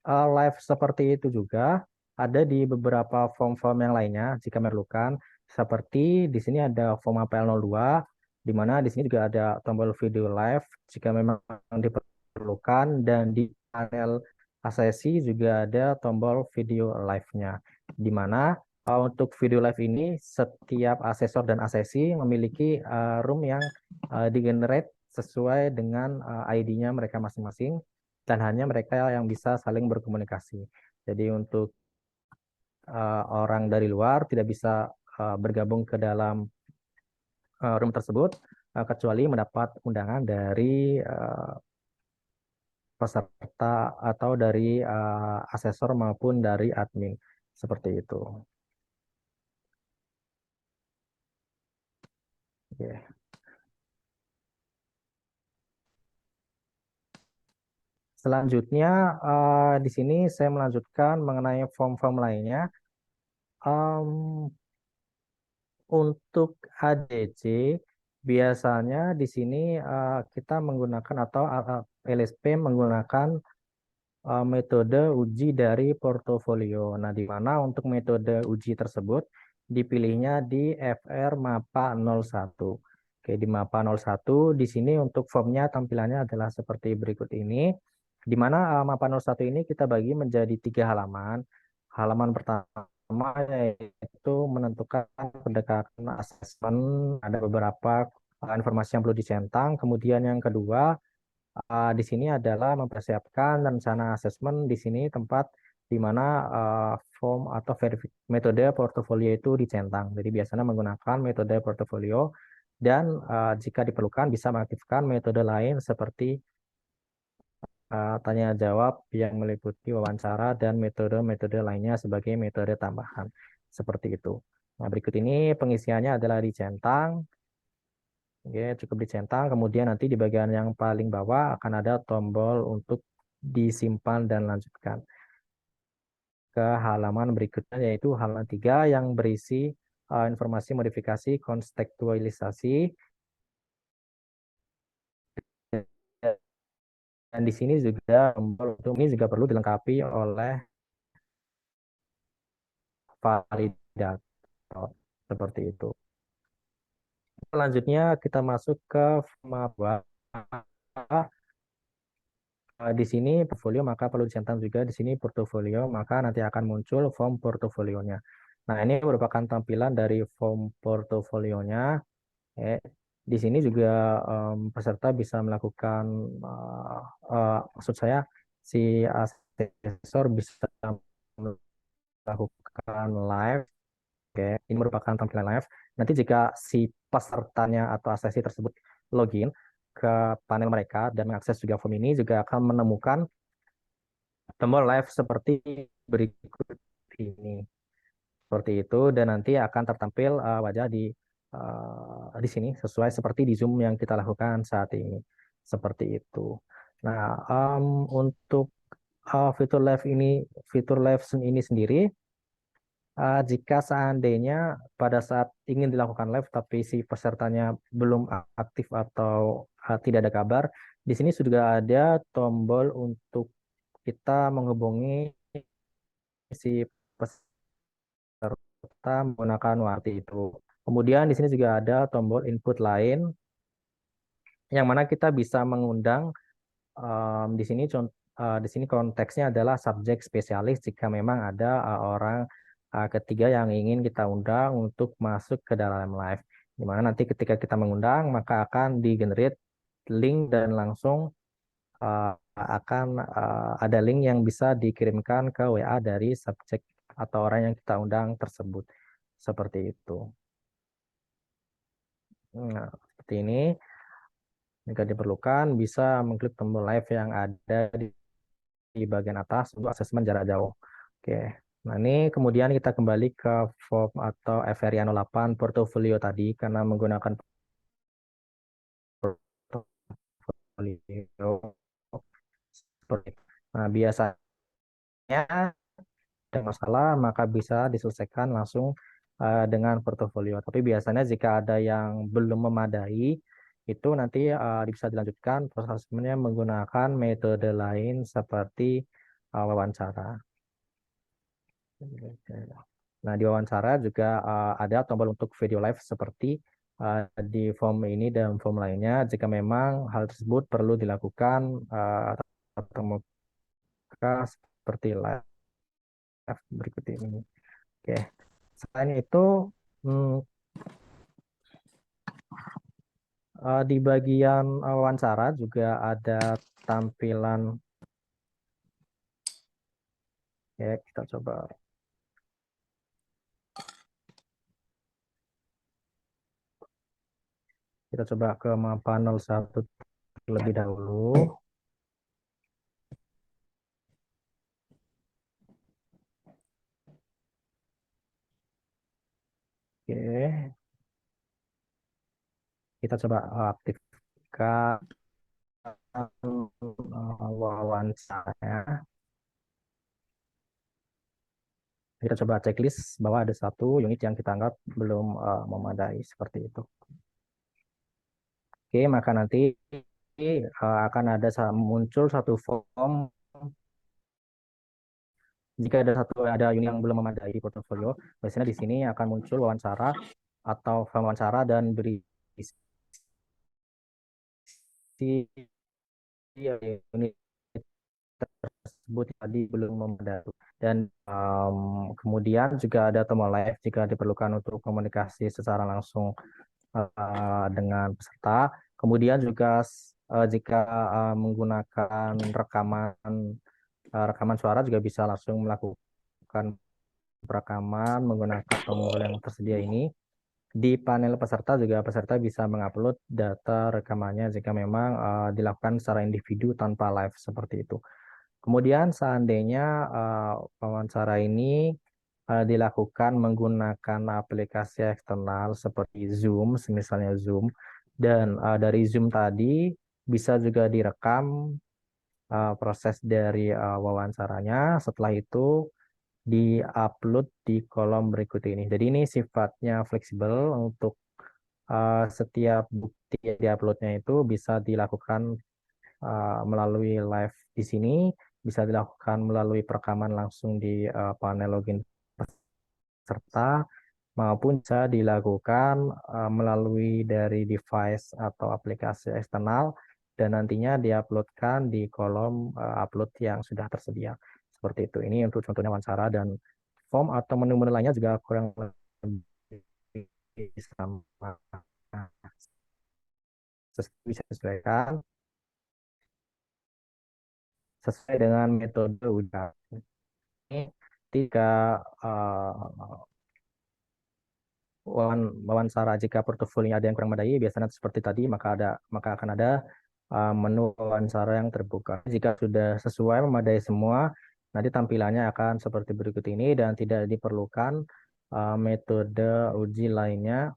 live seperti itu juga ada di beberapa form-form yang lainnya jika memerlukan, seperti di sini ada form APL 02, di mana di sini juga ada tombol video live jika memang diperlukan, dan di panel asesi juga ada tombol video live-nya, di mana untuk video live ini setiap asesor dan asesi memiliki room yang di-generate sesuai dengan ID-nya mereka masing-masing, dan hanya mereka yang bisa saling berkomunikasi. Jadi untuk orang dari luar tidak bisa bergabung ke dalam room tersebut kecuali mendapat undangan dari peserta atau dari asesor maupun dari admin, seperti itu. Oke. Selanjutnya di sini saya melanjutkan mengenai form-form lainnya. Untuk ADC biasanya di sini kita menggunakan atau LSP menggunakan metode uji dari portofolio. Nah, di mana untuk metode uji tersebut dipilihnya di FR MAPA 01. Oke, di MAPA 01 di sini untuk formnya tampilannya adalah seperti berikut ini, di mana MAPA 01 ini kita bagi menjadi 3 halaman. Halaman pertama yaitu menentukan pendekatan asesmen, ada beberapa informasi yang perlu dicentang. Kemudian yang kedua, di sini adalah mempersiapkan rencana asesmen. Di sini tempat di mana form atau metode portofolio itu dicentang. Jadi biasanya menggunakan metode portofolio dan jika diperlukan bisa mengaktifkan metode lain seperti tanya jawab yang meliputi wawancara dan metode-metode lainnya sebagai metode tambahan. Seperti itu. Nah, berikut ini pengisiannya adalah dicentang. Oke, cukup dicentang. Kemudian nanti di bagian yang paling bawah akan ada tombol untuk disimpan dan lanjutkan ke halaman berikutnya, yaitu halaman 3 yang berisi informasi modifikasi kontekstualisasi. Dan di sini juga tombol untuk ini juga perlu dilengkapi oleh validator seperti itu. Selanjutnya kita masuk ke form di sini portofolio, maka perlu dicentang juga di sini portofolio, maka nanti akan muncul form portofolionya. Nah, ini merupakan tampilan dari form portofolionya. Di sini juga peserta bisa melakukan, maksud saya si asesor bisa melakukan live. Oke, ini merupakan tampilan live. Nanti jika si pesertanya atau asesi tersebut login ke panel mereka dan mengakses juga form ini, juga akan menemukan tombol live seperti berikut ini. Seperti itu, dan nanti akan tertampil wajah di sini sesuai seperti di Zoom yang kita lakukan saat ini. Seperti itu. Nah, untuk fitur live ini sendiri, jika seandainya pada saat ingin dilakukan live tapi si pesertanya belum aktif atau tidak ada kabar, di sini sudah ada tombol untuk kita menghubungi si peserta menggunakan WhatsApp itu. Kemudian di sini juga ada tombol input lain yang mana kita bisa mengundang di sini konteksnya adalah subjek spesialis jika memang ada orang ketiga yang ingin kita undang untuk masuk ke dalam live. Di mana nanti ketika kita mengundang, maka akan di-generate link dan langsung akan ada link yang bisa dikirimkan ke WA dari subjek atau orang yang kita undang tersebut. Seperti itu. Nah, seperti ini. Jika diperlukan, bisa mengklik tombol live yang ada di bagian atas untuk asesmen jarak jauh. Oke. Nah, ini kemudian kita kembali ke form atau FRI 08 portofolio tadi karena menggunakan portofolio. Nah, biasanya ada masalah maka bisa diselesaikan langsung dengan portofolio. Tapi biasanya jika ada yang belum memadai, itu nanti bisa dilanjutkan prosesnya menggunakan metode lain seperti wawancara. Nah, di wawancara juga ada tombol untuk video live seperti di form ini dan form lainnya. Jika memang hal tersebut perlu dilakukan tatap muka seperti live berikut ini. Oke. Selain itu, di bagian wawancara juga ada tampilan. Ya, kita coba. Kita coba ke panel 1 terlebih dahulu. Oke. Kita coba aktifkan wawancara. Kita coba checklist bahwa ada satu unit yang kita anggap belum memadai seperti itu. Oke, maka nanti akan muncul satu form. Jika ada unit yang belum memadai di portofolio, biasanya di sini akan muncul wawancara atau form wawancara dan berisi unit tersebut tadi belum memadai. Dan kemudian juga ada tombol live jika diperlukan untuk komunikasi secara langsung dengan peserta. Kemudian juga jika menggunakan rekaman suara juga bisa langsung melakukan perekaman menggunakan tombol yang tersedia ini. Di panel peserta juga peserta bisa mengupload data rekamannya jika memang dilakukan secara individu tanpa live seperti itu. Kemudian seandainya wawancara ini dilakukan menggunakan aplikasi eksternal seperti Zoom, misalnya Zoom, dan dari Zoom tadi bisa juga direkam proses dari wawancaranya. Setelah itu di-upload di kolom berikut ini. Jadi ini sifatnya fleksibel untuk setiap bukti yang di-uploadnya itu bisa dilakukan melalui live di sini, bisa dilakukan melalui perekaman langsung di panel login peserta, maupun bisa dilakukan melalui dari device atau aplikasi eksternal dan nantinya diuploadkan di kolom upload yang sudah tersedia. Seperti itu. Ini untuk contohnya wawancara, dan form atau menu-menu lainnya juga kurang lebih sama, bisa disesuaikan sesuai dengan metode ujian. Ini ketika wawancara jika portofolionya ada yang kurang memadai, biasanya seperti tadi maka akan ada menu wawancara yang terbuka. Jika sudah sesuai memadai semua, nanti tampilannya akan seperti berikut ini dan tidak diperlukan metode uji lainnya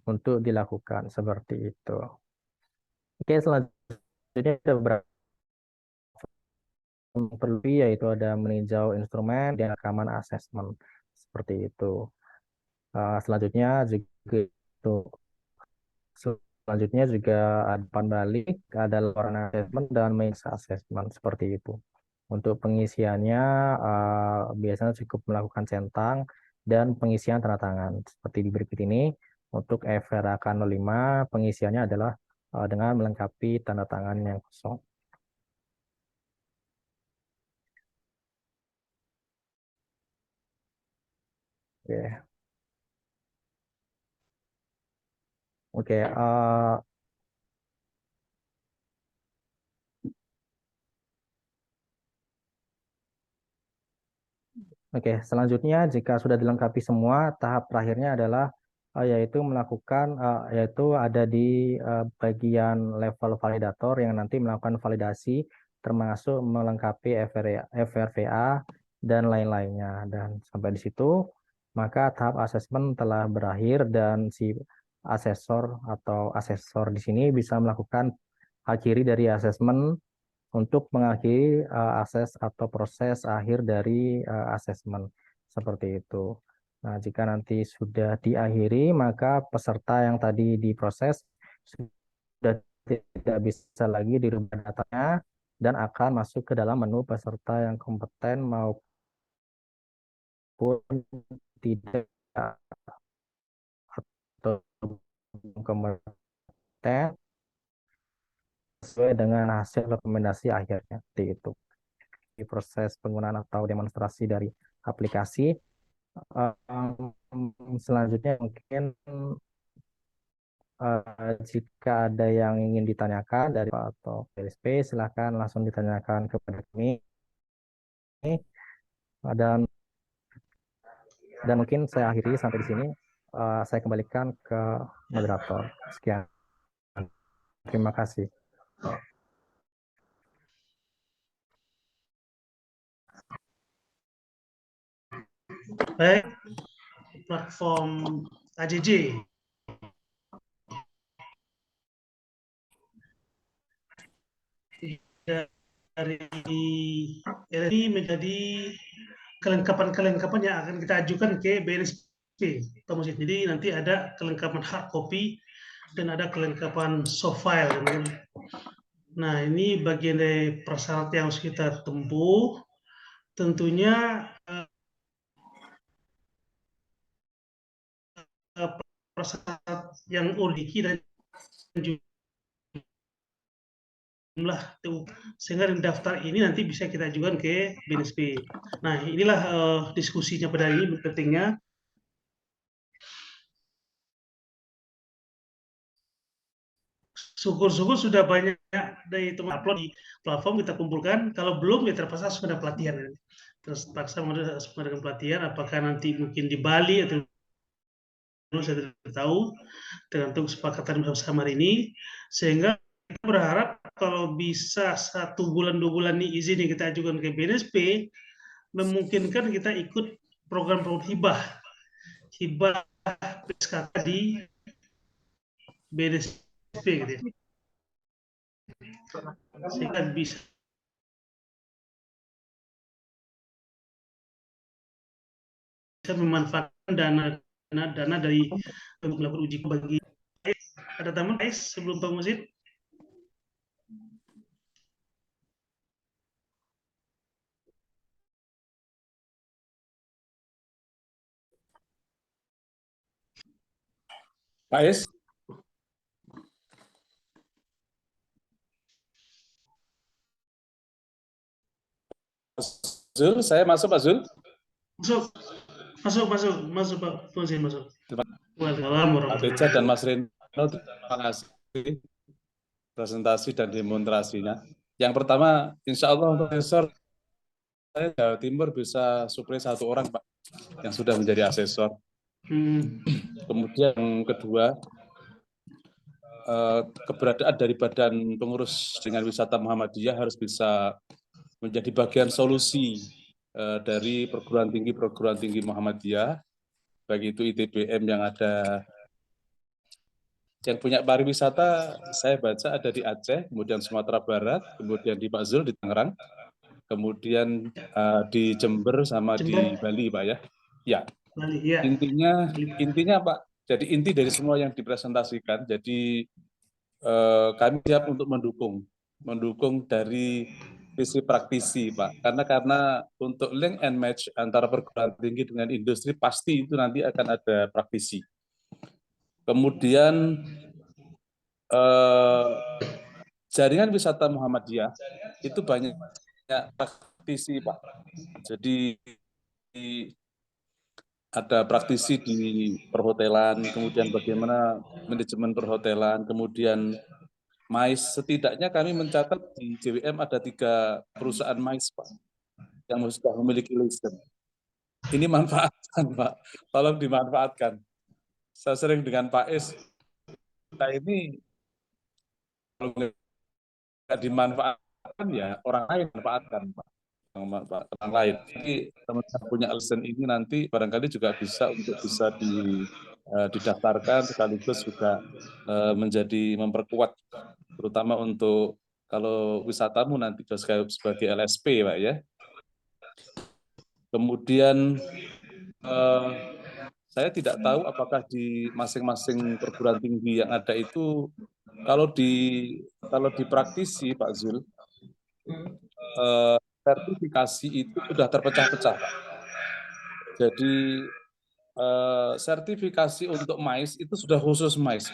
untuk dilakukan seperti itu. Oke, selanjutnya ada beberapa yang perlu, yaitu ada meninjau instrumen dan rekaman asesmen seperti itu. Selanjutnya juga ada umpan balik, ada laporan asesmen dan main assessment seperti itu. Untuk pengisiannya biasanya cukup melakukan centang dan pengisian tanda tangan seperti di berikut ini. Untuk FRAK 05 pengisiannya adalah dengan melengkapi tanda tangan yang kosong. Oke. Oke, Oke, selanjutnya jika sudah dilengkapi semua, tahap terakhirnya adalah yaitu melakukan yaitu ada di bagian level validator yang nanti melakukan validasi termasuk melengkapi FRVA dan lain-lainnya. Dan sampai di situ maka tahap asesmen telah berakhir dan si asesor di sini bisa melakukan akhiri dari asesmen untuk mengakhiri akses atau proses akhir dari asesmen seperti itu. Nah, jika nanti sudah diakhiri, maka peserta yang tadi diproses sudah tidak bisa lagi dirubah datanya dan akan masuk ke dalam menu peserta yang kompeten maupun tidak atau kompeten sesuai dengan hasil rekomendasi akhirnya. Seperti itu. Di proses penggunaan atau demonstrasi dari aplikasi. Selanjutnya mungkin jika ada yang ingin ditanyakan dari Pak atau PLSP, silakan langsung ditanyakan kepada kami. Dan mungkin saya akhiri sampai di sini. Saya kembalikan ke moderator. Sekian. Terima kasih. Baik, platform AJJ. Dari LNI menjadi kelengkapan-kelengkapan yang akan kita ajukan ke BNSP. Jadi nanti ada kelengkapan hard copy dan ada kelengkapan soft file. Nah, ini bagian dari prasyarat yang harus kita tempuh. Tentunya prasyarat yang unik dan juga jumlah TU, sehingga daftar ini nanti bisa kita ajukan ke BNSP. Nah, inilah diskusinya pada hari ini pentingnya. Syukur-syukur sudah banyak dari teman upload di platform kita kumpulkan. Kalau belum ya terpaksa harus ada pelatihan. Terpaksa mengadakan pelatihan. Apakah nanti mungkin di Bali atau saya tidak tahu, tergantung kesepakatan bersama hari ini. Sehingga kita berharap kalau bisa 1 bulan 2 bulan ini izin yang kita ajukan ke BNSP, memungkinkan kita ikut program-program hibah PSKK di BNSP gitu ya. Sehingga bisa memanfaatkan dana dari melakukan uji bagi. Ada tamu guys sebelum Pak Musid? Pak Is? Zul, saya masuk Pak Zul? Masuk Pak Musid, masuk. Waalaikumsalam Pak Beca dan Mas Reno, terima kasih presentasi dan demonstrasinya. Yang pertama, insya Allah untuk asesor, saya Jawa Timur bisa suplai 1 orang, Pak, yang sudah menjadi asesor. Kemudian yang kedua, keberadaan dari Badan Pengurus Jaringan Wisata Muhammadiyah harus bisa menjadi bagian solusi dari perguruan tinggi Muhammadiyah, baik itu ITBM yang ada, yang punya pariwisata, saya baca ada di Aceh, kemudian Sumatera Barat, kemudian di Pak Zul di Tangerang, kemudian di Jember sama di Bali, Pak ya. Ya, intinya Pak, jadi inti dari semua yang dipresentasikan, jadi kami siap untuk mendukung dari sisi praktisi, Pak. Karena untuk link and match antara perguruan tinggi dengan industri pasti itu nanti akan ada praktisi. Kemudian jaringan wisata Muhammadiyah itu banyak praktisi, Pak. Jadi ada praktisi di perhotelan, kemudian bagaimana manajemen perhotelan, kemudian MICE. Setidaknya kami mencatat di JWM ada 3 perusahaan MICE, Pak, yang sudah memiliki lisensi. Ini manfaatkan, Pak. Tolong dimanfaatkan. Saya sering dengan Pak Is, kita ini kalau nggak dimanfaatkan ya orang lain manfaatkan, Pak. Orang lain. Jadi teman-teman punya lisensi ini nanti barangkali juga bisa untuk bisa didaftarkan, sekaligus juga menjadi memperkuat, terutama untuk kalau wisatamu nanti sebagai LSP, Pak ya. Kemudian saya tidak tahu apakah di masing-masing perguruan tinggi yang ada itu kalau di praktisi, Pak Zul, sertifikasi itu sudah terpecah-pecah, Pak. Jadi sertifikasi untuk MICE itu sudah khusus MICE.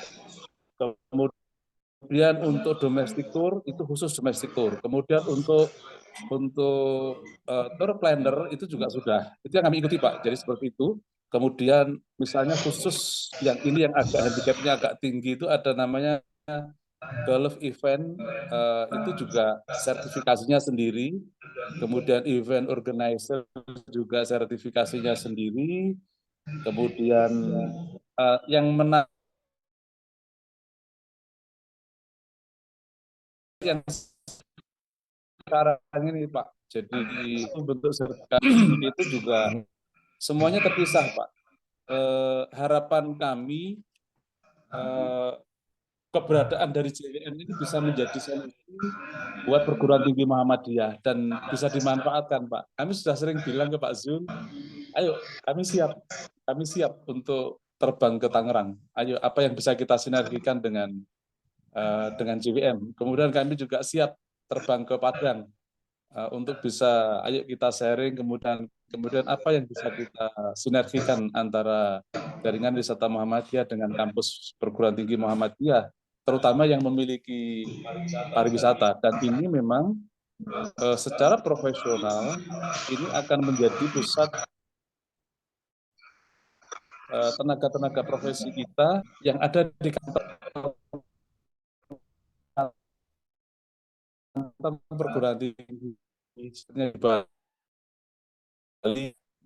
Kemudian untuk domestic tour itu khusus domestic tour. Kemudian untuk tour planner itu juga sudah. Itu yang kami ikuti, Pak. Jadi seperti itu. Kemudian misalnya khusus yang ini yang agak handicapnya agak tinggi itu ada namanya Gulf Event, itu juga sertifikasinya sendiri. Kemudian event organizer juga sertifikasinya sendiri. Kemudian yang menarik yang sekarang ini, Pak, jadi bentuk sertifikasi itu juga semuanya terpisah, Pak. Harapan kami keberadaan dari JWM ini bisa menjadi solusi buat perguruan tinggi Muhammadiyah dan bisa dimanfaatkan, Pak. Kami sudah sering bilang ke Pak Zul, ayo kami siap untuk terbang ke Tangerang. Ayo apa yang bisa kita sinergikan dengan JWM. Kemudian kami juga siap terbang ke Padang untuk bisa, ayo kita sharing, kemudian apa yang bisa kita sinergikan antara jaringan wisata Muhammadiyah dengan kampus perguruan tinggi Muhammadiyah terutama yang memiliki pariwisata. Dan ini memang secara profesional ini akan menjadi pusat tenaga-tenaga profesi kita yang ada di kantor perguruan tinggi misalnya di Bali,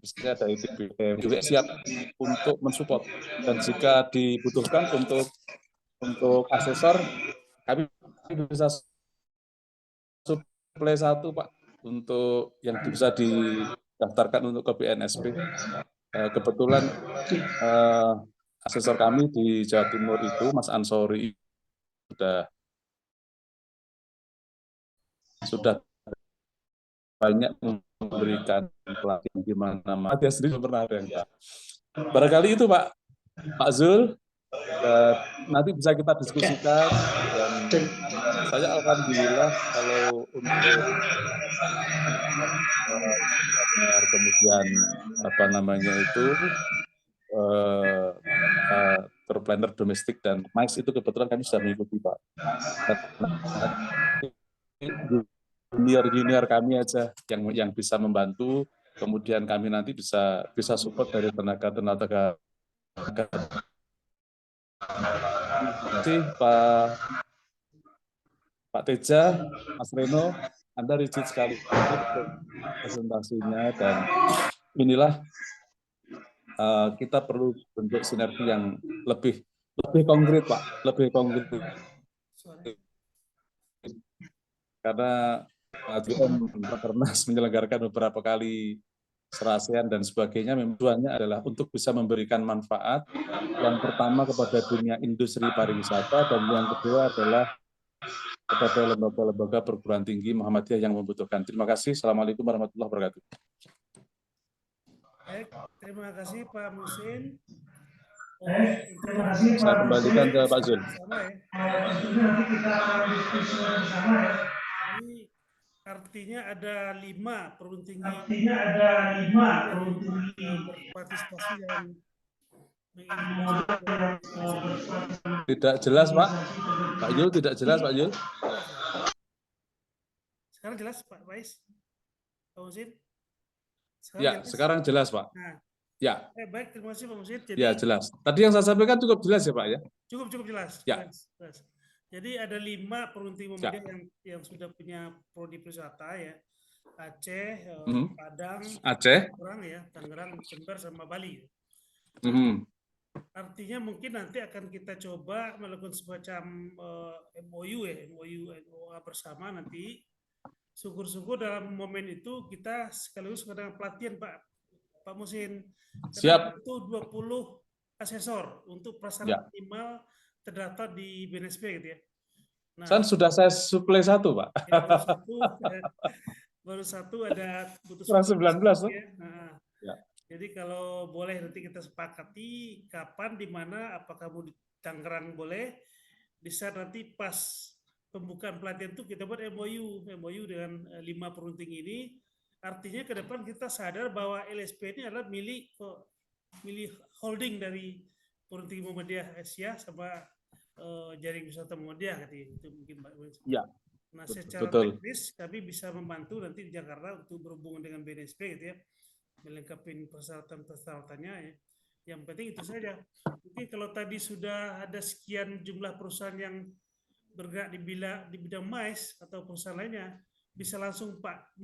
misalnya ada ITBM juga siap untuk mensupport, dan jika dibutuhkan untuk asesor, kami bisa suplai satu Pak untuk yang bisa didaftarkan untuk ke BNSP. Kebetulan asesor kami di Jawa Timur itu Mas Ansori sudah banyak memberikan pelatihan di mana-mana. Dia sendiri pernah ada yang Pak. Barangkali itu Pak Zul, nanti bisa kita diskusikan, dan saya alhamdulillah kalau untuk kemudian apa namanya itu tour planner domestik dan MICE itu kebetulan kami sudah mengikuti Pak. Junior kami aja yang bisa membantu, kemudian kami nanti bisa support dari tenaga. Terima kasih Pak Teja, Mas Reno, Anda rigid sekali presentasinya, dan inilah kita perlu bentuk sinergi yang lebih konkret Pak, lebih konkret, karena Rakernas menyelenggarakan beberapa kali serasian dan sebagainya, tujuannya adalah untuk bisa memberikan manfaat yang pertama kepada dunia industri pariwisata, dan yang kedua adalah kepada lembaga-lembaga perguruan tinggi Muhammadiyah yang membutuhkan. Terima kasih. Assalamualaikum warahmatullahi wabarakatuh. Baik, terima kasih Pak Musin. Terima kasih Saya kembalikan ke Pak Zul. Tentunya nanti kita akan diskusi bersama ya. Ini artinya ada 5 perguruan tinggi. Berpartisipasi dan tidak jelas Pak. Pak Yul tidak jelas Pak Yul. Sekarang jelas Pak Faiz? Pak Musin? Sekarang jelas Pak. Nah, ya. Baik, terima kasih Pak Musin. Jadi, ya jelas. Tadi yang saya sampaikan cukup jelas ya Pak ya? Cukup jelas. Ya. Jelas. Jadi ada 5 perguruan tinggi Muhammadiyah yang sudah punya prodi pariwisata ya. Aceh, Padang, Tangerang, Jember, sama Bali. Artinya mungkin nanti akan kita coba melakukan semacam MOU bersama nanti. Syukur-syukur dalam momen itu kita sekaligus dengan pelatihan Pak Musin. Siap. Itu 20 asesor untuk prasyarat minimal terdaftar di BNSP gitu ya. Nah, sudah saya suplai satu Pak. Ya, baru satu ada butuh 19 ya. Ya. Jadi kalau boleh nanti kita sepakati kapan, di mana, apakah mau di Tangerang boleh, bisa nanti pas pembukaan pelatihan itu kita buat MOU dengan 5 perguruan tinggi ini. Artinya ke depan kita sadar bahwa LSP ini adalah milik holding dari perguruan tinggi Muhammadiyah Asia sama jaring wisata Muhammadiyah itu mungkin Mbak. Ya. Nah, secara teknis kami bisa membantu nanti di Jakarta untuk berhubungan dengan BNSP gitu ya, melengkapi persyaratan-persyaratannya ya. Yang penting itu saja. Mungkin kalau tadi sudah ada sekian jumlah perusahaan yang bergerak di bidang MICE atau perusahaan lainnya, bisa langsung Pak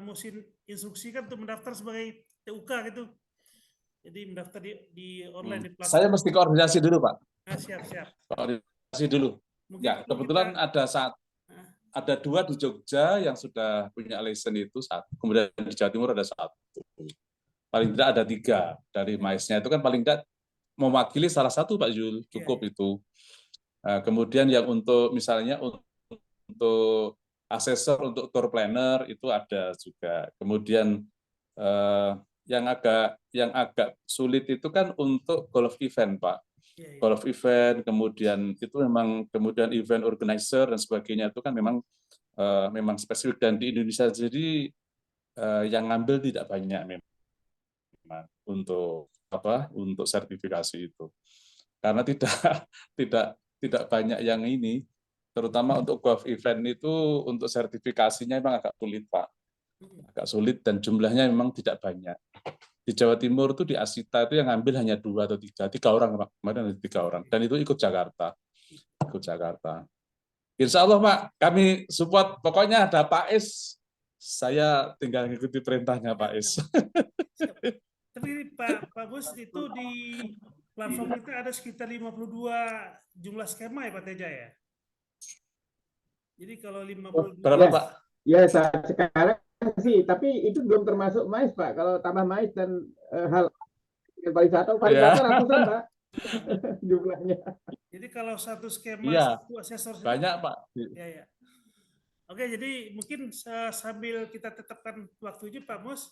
Musin instruksikan untuk mendaftar sebagai TUK gitu. Jadi mendaftar di online di platform. Saya mesti koordinasi dulu Pak. Siap. Koordinasi dulu. Mungkin ya, kebetulan ada 2 di Jogja yang sudah punya license itu 1. Kemudian di Jawa Timur ada 1. Paling tidak ada 3 dari MICE-nya itu kan paling tidak mewakili salah satu Pak Zul, cukup itu. Nah, kemudian yang untuk misalnya untuk asesor, untuk tour planner itu ada juga. Kemudian yang agak sulit itu kan untuk golf event Pak. Golf event, kemudian itu kemudian event organizer dan sebagainya itu kan memang spesifik, dan di Indonesia jadi yang ngambil tidak banyak memang untuk sertifikasi itu, karena tidak tidak banyak yang ini, terutama untuk golf event itu untuk sertifikasinya memang agak sulit, Pak. Agak sulit dan jumlahnya memang tidak banyak. Di Jawa Timur itu di Asita itu yang ngambil hanya 2 atau 3 orang, Pak. Kemarin ada 3 orang, dan itu ikut Jakarta. Insya Allah, Pak, kami support. Pokoknya ada Pak Es, saya tinggal mengikuti perintahnya Pak Es. Tapi Pak Bus, itu di platform kita ada sekitar 52 jumlah skema ya Pak Teja ya? Jadi kalau 52... Berapa, Pak? Ya, saat sekarang sih, tapi itu belum termasuk MAIS, Pak. Kalau tambah MAIS dan hal pariwisata ratusan, Pak, jumlahnya. Jadi kalau satu skema, satu asesor banyak, Pak. Ya. Oke, jadi mungkin sambil kita tetapkan waktunya Pak Mus,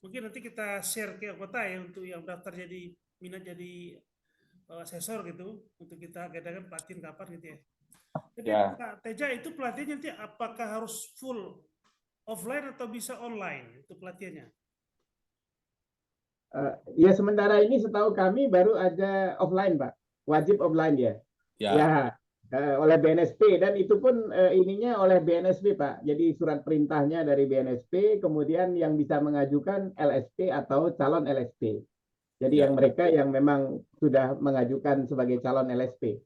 mungkin nanti kita share ke anggota ya untuk yang daftar jadi minat jadi asesor gitu, untuk kita adakan pelatihan kapan gitu ya. Jadi Pak Teja, itu pelatihannya nanti apakah harus full offline atau bisa online itu pelatihannya? Ya sementara ini setahu kami baru ada offline, Pak. Wajib offline ya. Ya, oleh BNSP, dan itu pun ininya oleh BNSP, Pak. Jadi surat perintahnya dari BNSP, kemudian yang bisa mengajukan LSP atau calon LSP. Jadi yang mereka yang memang sudah mengajukan sebagai calon LSP.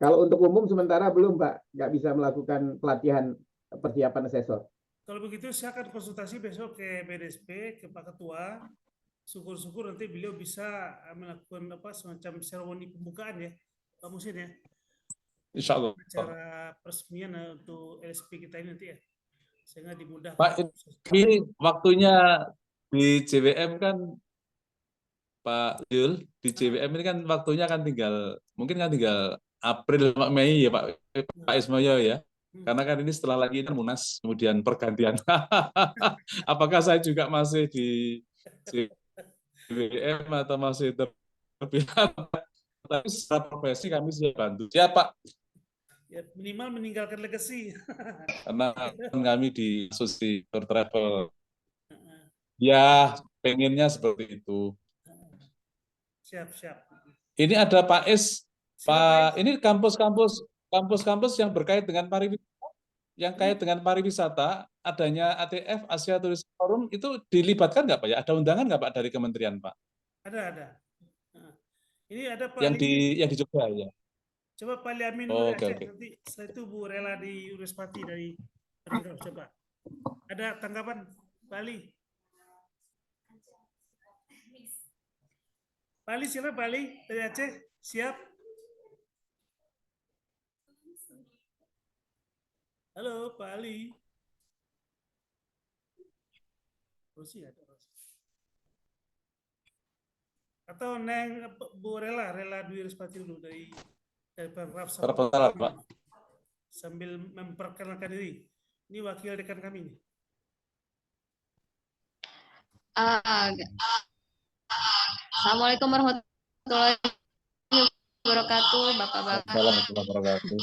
Kalau untuk umum sementara belum, Pak. Nggak bisa melakukan pelatihan persiapan asesor. Kalau begitu saya akan konsultasi besok ke BNSP, ke Pak Ketua. Syukur-syukur nanti beliau bisa melakukan semacam seremoni pembukaan ya, Pak Musin ya. Insya Allah. Acara peresmian untuk LSP kita ini nanti ya, sehingga dimudahkan. Pak, ini waktunya di JWM kan, Pak Yul, di JWM ini kan waktunya kan mungkin tinggal April, Mei ya Pak Ismoyo ya. Karena kan ini setelah lagi ini Munas, kemudian pergantian. Apakah saya juga masih di JWM atau masih terpilih? Tapi secara profesi kami siap bantu. Siap, Pak. Ya, minimal meninggalkan legacy. Karena kami di Asosiasi Travel. Ya, pengennya seperti itu. Siap. Ini ada Pak Es. Pak, ini kampus-kampus yang berkait dengan pariwisata, yang kait dengan pariwisata, adanya ATF, Asia Tourism Forum, itu dilibatkan nggak, Pak ya? Ada undangan nggak, Pak, dari kementerian, Pak? Ada. Ini ada Pak yang di Jogja ya. Coba Pak Liamin dari Aceh, nanti setelah itu Bu Rela di Urispati dari Pemprov, coba. Ada tanggapan Pak Ali? Pak Ali, siapa Pak Ali dari Aceh? Siap? Halo Pak Ali. Rosi ada. Atau Neng Bu Rela di Urispati dulu dari Pemprov Pak. Sambil memperkenalkan diri. Ini wakil rekan kami nih. Assalamualaikum warahmatullahi wabarakatuh, Bapak-bapak. Assalamualaikum warahmatullahi wabarakatuh.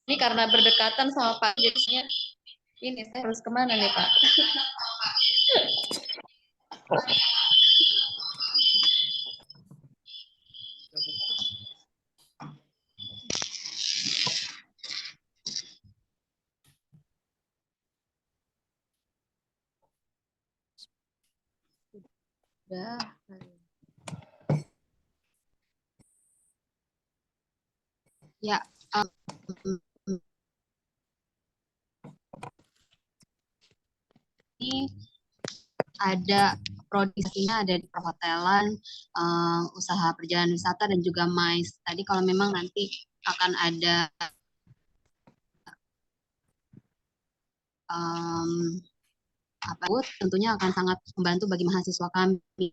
Ini karena berdekatan sama Pak, jadinya ini saya harus kemana nih Pak? Ya, ini ada prodiksinya ada di perhotelan, usaha perjalanan wisata dan juga MICE. Tadi kalau memang nanti akan ada tentunya akan sangat membantu bagi mahasiswa kami.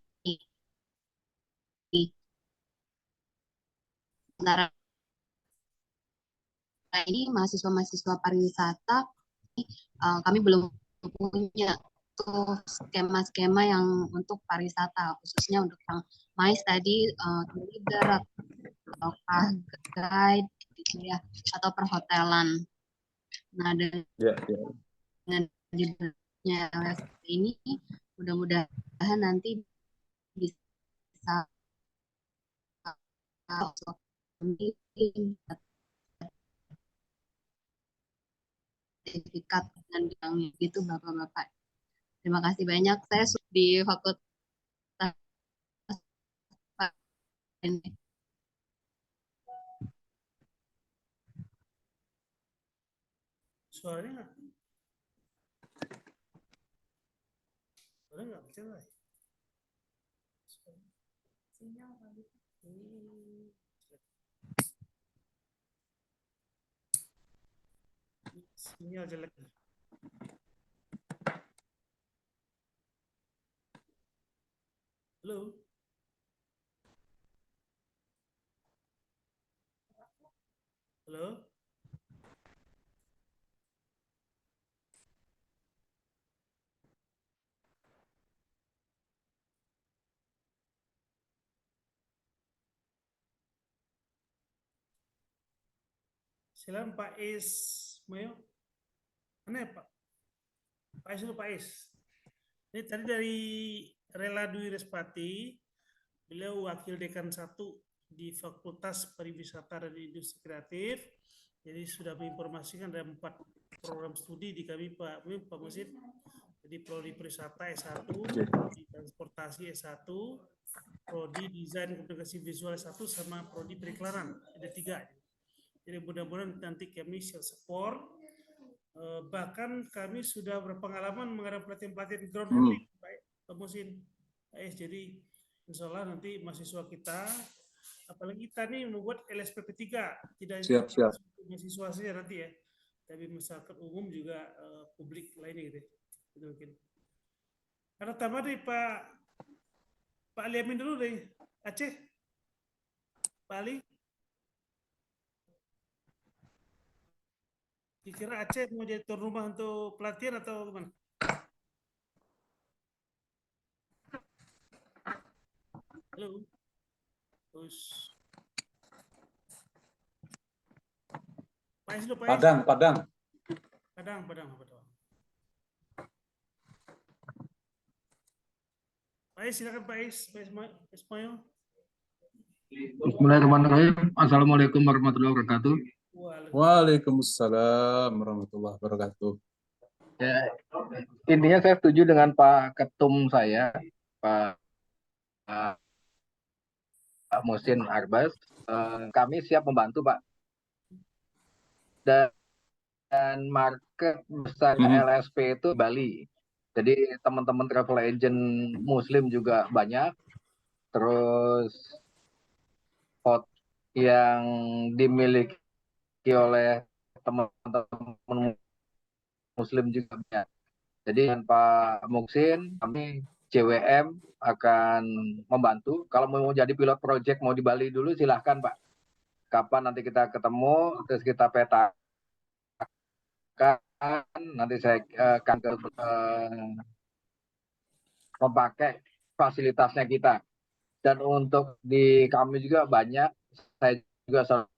Sementara ini mahasiswa pariwisata kami belum punya tuh skema-skema yang untuk pariwisata, khususnya untuk yang MICE tadi, leader atau guide gitu ya, atau perhotelan. Nah, dengan judulnya ini mudah-mudahan nanti bisa bisa sertifikat dan yang gitu Bapak-Bapak. Terima kasih banyak. Saya di Fakultas Suaranya nggak bicara. Sinyal kali. Sinyal jelek. Halo. Halo. Silakan Pak Ismail. Mana ya Pak? Pak Is dulu Pak Is. Ini tadi dari Rela Dwi Respati, beliau wakil dekan 1 di Fakultas Pariwisata dan Industri Kreatif. Jadi sudah menginformasikan ada 4 program studi di kami Pak Musin. Jadi Prodi Pariwisata S1, Prodi Transportasi S1, Prodi Desain Komunikasi Visual S1, sama Prodi Periklanan. Ada 3. Jadi mudah-mudahan nanti kami share support. Bahkan kami sudah berpengalaman menghadapi pelatihan-pelatihan ground handling, Pak Musin. Jadi insya Allah nanti mahasiswa kita, apalagi kita nih membuat LSPP 3, tidak hanya mahasiswa saja nanti ya, tapi masyarakat umum juga publik lainnya gitu. Itu mungkin. Karena tambah deh Pak Ali Amin dulu deh, Aceh, Pak Ali. Dikira Aceh mau jadi tuan rumah untuk pelatihan atau gimana? Halo. Terus Pak Is. Padang. Pak Is, silakan Pak Is. Pak Ismail. Bismillahirrahmanirrahim. Assalamualaikum warahmatullahi wabarakatuh. Waalaikumsalam warahmatullahi wabarakatuh. Ya, intinya saya setuju dengan Pak Ketum saya, Pak Musin Arbas. Kami siap membantu Pak. Dan market besar LSP itu Bali. Jadi teman-teman travel agent Muslim juga banyak. Terus hot yang dimiliki oleh teman-teman Muslim juga banyak. Jadi dengan Pak Muksin, kami JWM akan membantu. Kalau mau jadi pilot project mau di Bali dulu silahkan Pak. Kapan nanti kita ketemu, terus kita petakan, nanti saya akan memakai fasilitasnya kita. Dan untuk di kami juga banyak, saya juga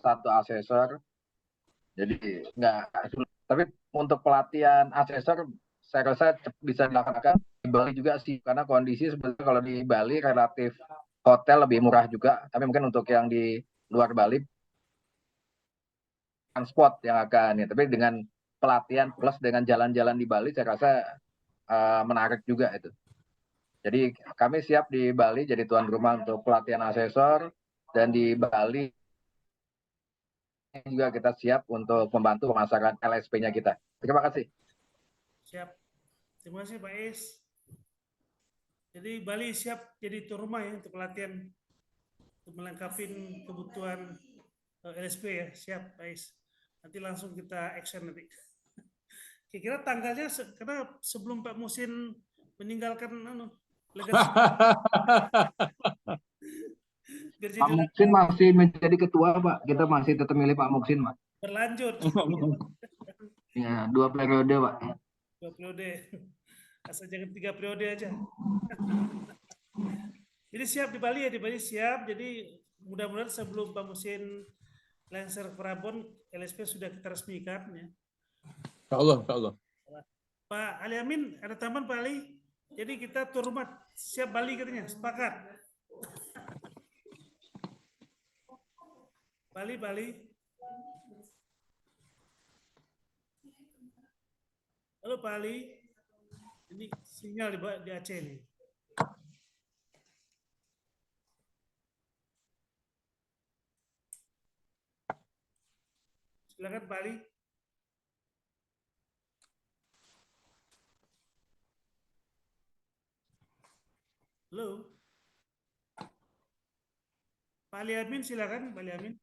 satu asesor. Jadi enggak, tapi untuk pelatihan asesor saya rasa bisa dilakukan di Bali juga sih, karena kondisi sebenarnya kalau di Bali relatif hotel lebih murah juga, tapi mungkin untuk yang di luar Bali transport yang akan ya, tapi dengan pelatihan plus dengan jalan-jalan di Bali saya rasa menarik juga itu. Jadi kami siap di Bali jadi tuan rumah untuk pelatihan asesor, dan di Bali juga kita siap untuk membantu pemasaran LSP-nya kita. Terima kasih. Siap. Terima kasih Pak Is. Jadi Bali siap jadi tuan rumah ya untuk pelatihan, untuk melengkapi kebutuhan LSP ya. Siap Pak Is. Nanti langsung kita action nanti. Kira-kira tanggalnya karena sebelum Pak Musin meninggalkan legasi. Pak Muksin masih menjadi ketua Pak. Kita masih tetap milih Pak Muksin Pak. Berlanjut. Ya, 2 periode Pak. 2 periode. Asal jangan 3 periode aja. Jadi siap di Bali ya, di Bali siap. Jadi mudah-mudahan sebelum Pak Musin Lancer Prabon, LSP sudah kita resmikan ya. Insya Allah. Pak Ali Amin, ada tambahan Pak Ali? Jadi kita tuan rumah siap Bali katanya, sepakat. Bali. Halo Pak Ali, ini sinyal di Aceh nih. Silakan Pak Ali. Halo. Pak Ali Amin, silakan Pak Ali Amin.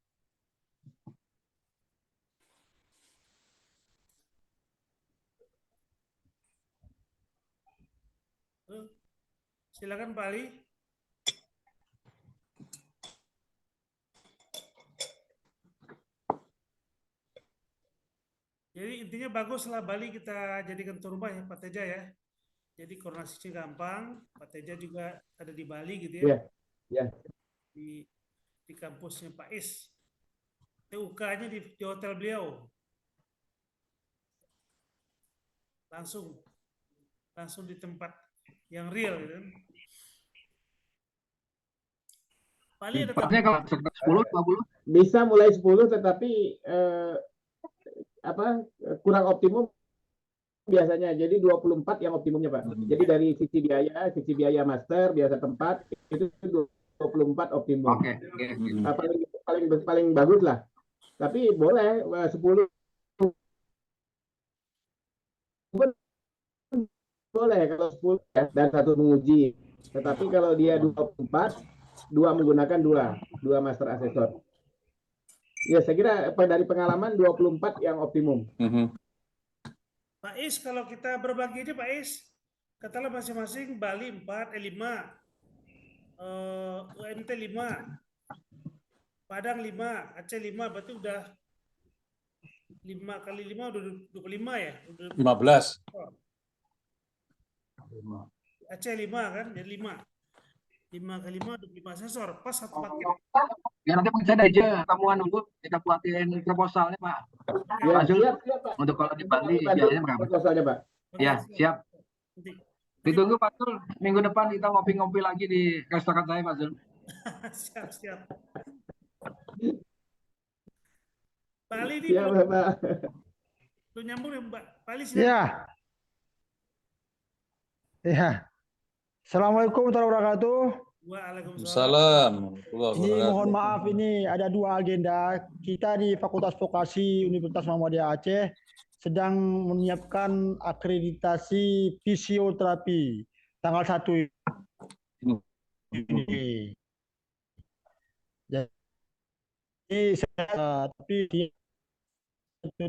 Halo. Silakan Pak Ali. Jadi intinya baguslah Bali kita jadikan tuan rumah ya Pak Teja ya. Jadi koordinasinya gampang. Pak Teja juga ada di Bali gitu ya. Iya. Di kampusnya Pak Is. TUK-nya di hotel beliau. Langsung di tempat yang real gitu kan. Bali ada Tempatnya kalau 10, 20? Bisa mulai 10 tetapi kurang optimum biasanya. Jadi 24 yang optimumnya Pak. Jadi dari sisi biaya master, biasa tempat itu 24 optimum. Oke. Paling bagus lah. Tapi boleh 10 boleh kalau 10 ya, dan 1 menguji. Tetapi kalau dia 24, 2 menggunakan 2 master asesor. Ya, saya kira dari pengalaman 24 yang optimum. Pak Is, kalau kita berbagi aja Pak Is, katakanlah masing-masing Bali 4, 5, UMT 5, Padang 5, Aceh 5, berarti udah 5 kali 5 udah 25 ya? 15. Aceh 5 kan, jadi 5. 5 kali 5, 25 asesor, pas satu paket. Ya nanti saya aja ketemuan dulu, kita buatin proposalnya Pak. Ya, siap Pak. Untuk kalau di Bali biayanya berapa? Proposalnya Pak. Ya, siap. Ditunggu Pak Zul, minggu depan kita ngopi-ngopi lagi di restoran saya Pak Zul. Siap. Pak Ali ini Siap Pak. Lu nyambung ya Mbak? Pak Ali silakan. Ya. Assalamualaikum warahmatullahi wabarakatuh. Waalaikumsalam. Ini mohon maaf, ini ada 2 agenda. Kita di Fakultas Vokasi Universitas Muhammadiyah Aceh sedang menyiapkan akreditasi fisioterapi tanggal 1 ini. Jadi saya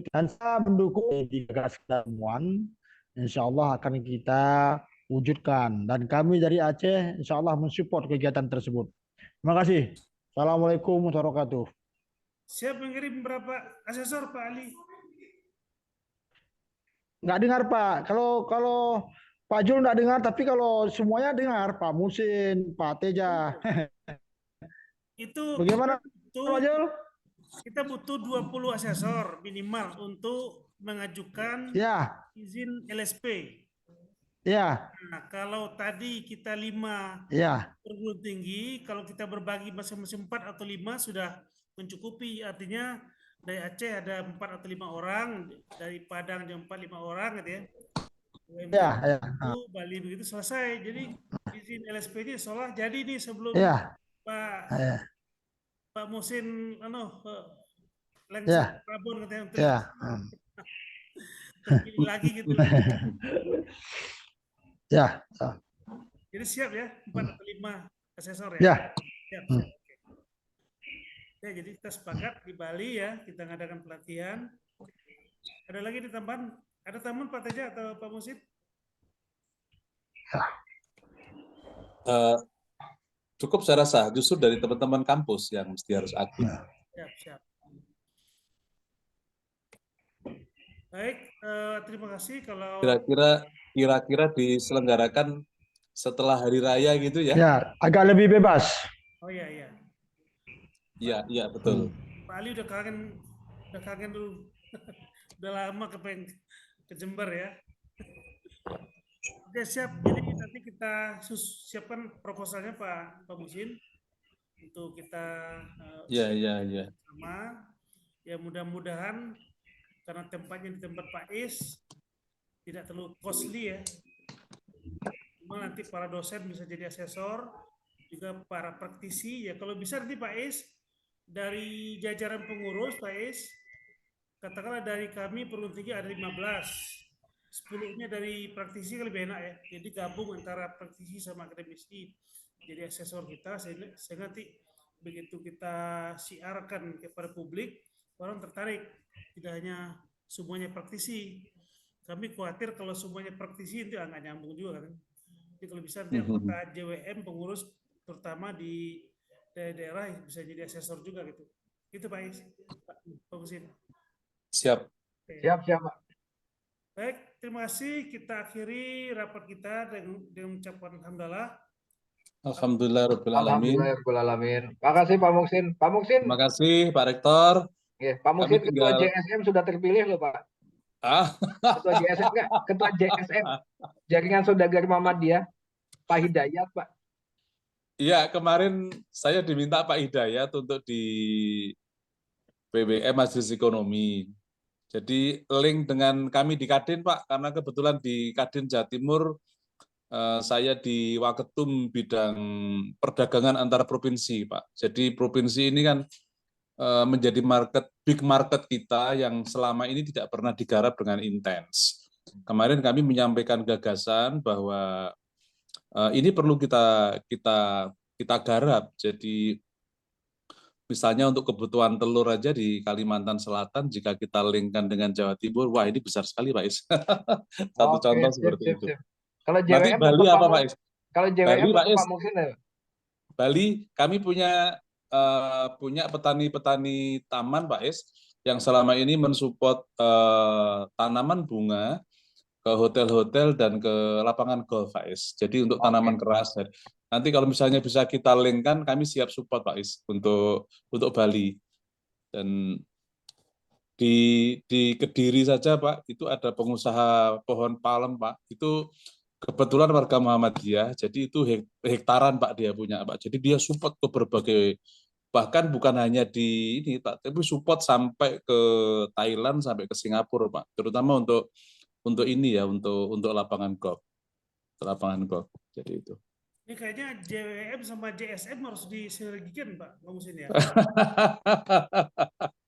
dan saya mendukung di ketemuan. Insya Allah akan kita wujudkan, dan kami dari Aceh insya Allah mensupport kegiatan tersebut. Terima kasih. Assalamualaikum warahmatullahi wabarakatuh. Siap mengirim berapa asesor Pak Ali? Nggak dengar Pak. Kalau Pak Jul nggak dengar, tapi kalau semuanya dengar, Pak Musin, Pak Teja. Itu bagaimana Pak Jul? Kita butuh 20 asesor minimal untuk mengajukan izin LSP. Ya. Nah, kalau tadi kita 5 perguruan tinggi, kalau kita berbagi masing-masing 4 atau 5 sudah mencukupi. Artinya dari Aceh ada 4 atau 5 orang, dari Padang ada 4-5 orang gitu ya. Bali begitu selesai. Jadi izin LSP ini seolah jadi nih sebelum Pak Musin lengser Prabon katanya terpilih lagi gitu. Jadi siap ya 4 atau 5 asesor ya. Siap. Ya, jadi kita sepakat di Bali ya, kita ngadakan pelatihan. Ada lagi di tambahan? Ada tambahan Pak Teja atau Pak Musin? Cukup saya rasa, justru dari teman-teman kampus yang mesti harus aktif. Siap. Baik, terima kasih. Kalau kira-kira diselenggarakan setelah hari raya gitu ya? Ya, agak lebih bebas. Oh iya. Iya betul. Pak Ali udah kangen dulu. Udah lama kepengen ke Jember ya. Oke, siap. Jadi nanti kita siapkan proposalnya Pak Musin untuk kita Iya. sama. Ya mudah-mudahan karena tempatnya di tempat Pak Is tidak terlalu costly ya. Cuma nanti para dosen bisa jadi asesor, juga para praktisi ya kalau bisa nanti Pak Is dari jajaran pengurus Pak Is, katakanlah dari kami perguruan tinggi ada 15, 10-nya dari praktisi kan lebih enak ya. Jadi gabung antara praktisi sama akademisi jadi asesor kita, sehingga nanti begitu kita siarkan kepada publik, orang tertarik, tidak hanya semuanya praktisi. Kami khawatir kalau semuanya praktisi itu nggak nyambung juga kan. Jadi kalau bisa nanti anggota JWM pengurus terutama di daerah bisa jadi asesor juga gitu. Itu Pak Is, Pak Musin. Siap. Siap, Pak. Baik, terima kasih. Kita akhiri rapat kita dengan mengucapkan alhamdulillah. Alhamdulillahirobbilalamin. Alhamdulillahirobbilalamin. Makasih Pak Muksin. Pak Muksin. Terima kasih Pak Rektor. Pak Muksin ketua JSM sudah terpilih loh Pak. Ketua JSM enggak? Ketua JSM. Jaringan Saudagar Muhammadiyah. Pak Hidayat Pak. Iya, kemarin saya diminta Pak Hidayat untuk di BBM Majelis Ekonomi. Jadi link dengan kami di Kadin Pak, karena kebetulan di Kadin Jawa Timur saya di Waketum bidang perdagangan antar provinsi Pak. Jadi provinsi ini kan menjadi big market kita yang selama ini tidak pernah digarap dengan intens. Kemarin kami menyampaikan gagasan bahwa ini perlu kita garap. Jadi misalnya untuk kebutuhan telur aja di Kalimantan Selatan, jika kita linkkan dengan Jawa Timur, wah ini besar sekali Pak Is. Satu contoh seperti itu. Kalau JWM nanti Bali apa Pak Is? Kalau JWM Bali, Pak Muksin ya? Bali kami punya petani-petani taman Pak Is yang selama ini mensupport tanaman bunga ke hotel-hotel dan ke lapangan golf Pak Is. Jadi untuk tanaman keras. Nanti kalau misalnya bisa kita linkkan, kami siap support Pak Is untuk Bali. Dan di Kediri saja Pak, itu ada pengusaha pohon palem Pak. Itu kebetulan warga Muhammadiyah, jadi itu hektaran Pak dia punya Pak. Jadi dia support ke berbagai, bahkan bukan hanya di ini Pak, tapi support sampai ke Thailand, sampai ke Singapura Pak. Terutama untuk ini ya, untuk lapangan golf. Lapangan golf. Jadi itu. Ini kayaknya JWM sama JSM harus disinergikan Pak Musin ya.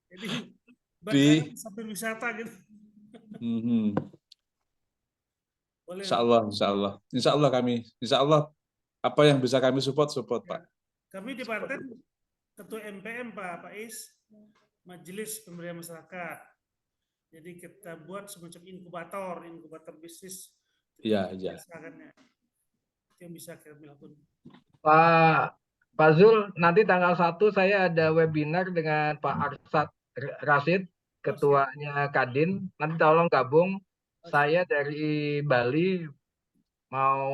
Jadi sampai wisata gitu. Insya Allah kami, insya Allah apa yang bisa kami support Pak. Kami di Banten ketua MPM Pak Is, Majelis Pemberdayaan Masyarakat. Jadi kita buat semacam inkubator bisnis. Iya. Yang bisa kita lakukan. Pak Zul, nanti tanggal 1 saya ada webinar dengan Pak Arsad Rashid, ketuanya Kadin. Nanti tolong gabung. Saya dari Bali mau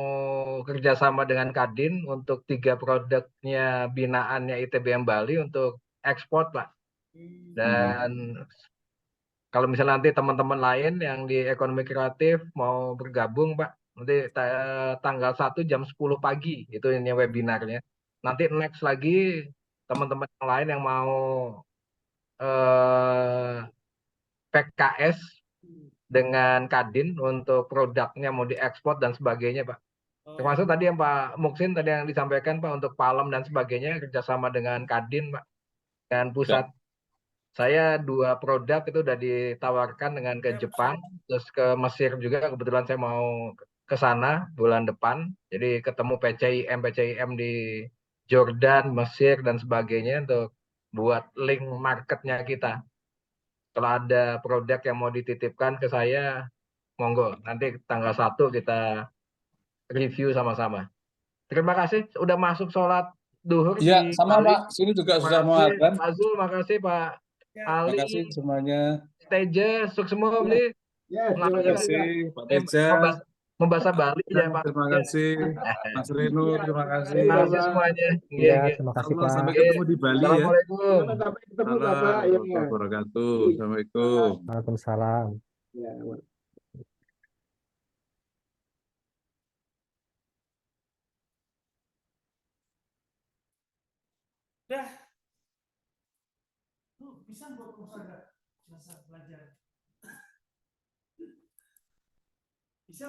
kerjasama dengan Kadin untuk 3 produknya binaannya ITBM Bali untuk ekspor Pak. Dan kalau misalnya nanti teman-teman lain yang di ekonomi kreatif mau bergabung Pak, nanti tanggal 1 jam 10 pagi itu ini webinarnya. Nanti next lagi teman-teman yang lain yang mau PKS dengan Kadin untuk produknya mau diekspor dan sebagainya Pak. Termasuk tadi yang Pak Muksin tadi yang disampaikan Pak untuk palem dan sebagainya kerjasama dengan Kadin Pak, dengan pusat. Saya 2 produk itu udah ditawarkan dengan ke Jepang, terus ke Mesir juga, kebetulan saya mau ke sana bulan depan. Jadi ketemu PCIM di Jordan, Mesir dan sebagainya untuk buat link marketnya kita. Kalau ada produk yang mau dititipkan ke saya, monggo. Nanti tanggal 1 kita review sama-sama. Terima kasih sudah masuk sholat duhur. Iya, sama Bali. Pak. Sini juga sudah mau adzan. Pak Zul, makasih Pak Ali. Terima kasih semuanya. Teja, sukses semua Beli. Terima kasih Pak Teja. Membahasa Bali ya Pak. Terima kasih Mas Renu, terima kasih. Terima kasih semuanya. Iya, terima kasih Pak. Sampai ketemu di Bali ya. Assalamualaikum. Sampai ketemu Bapak. Assalamualaikum warahmatullahi wabarakatuh. Assalamualaikum. Waalaikumsalam. Ya. Dah. Lu bisa buat usaha belajar.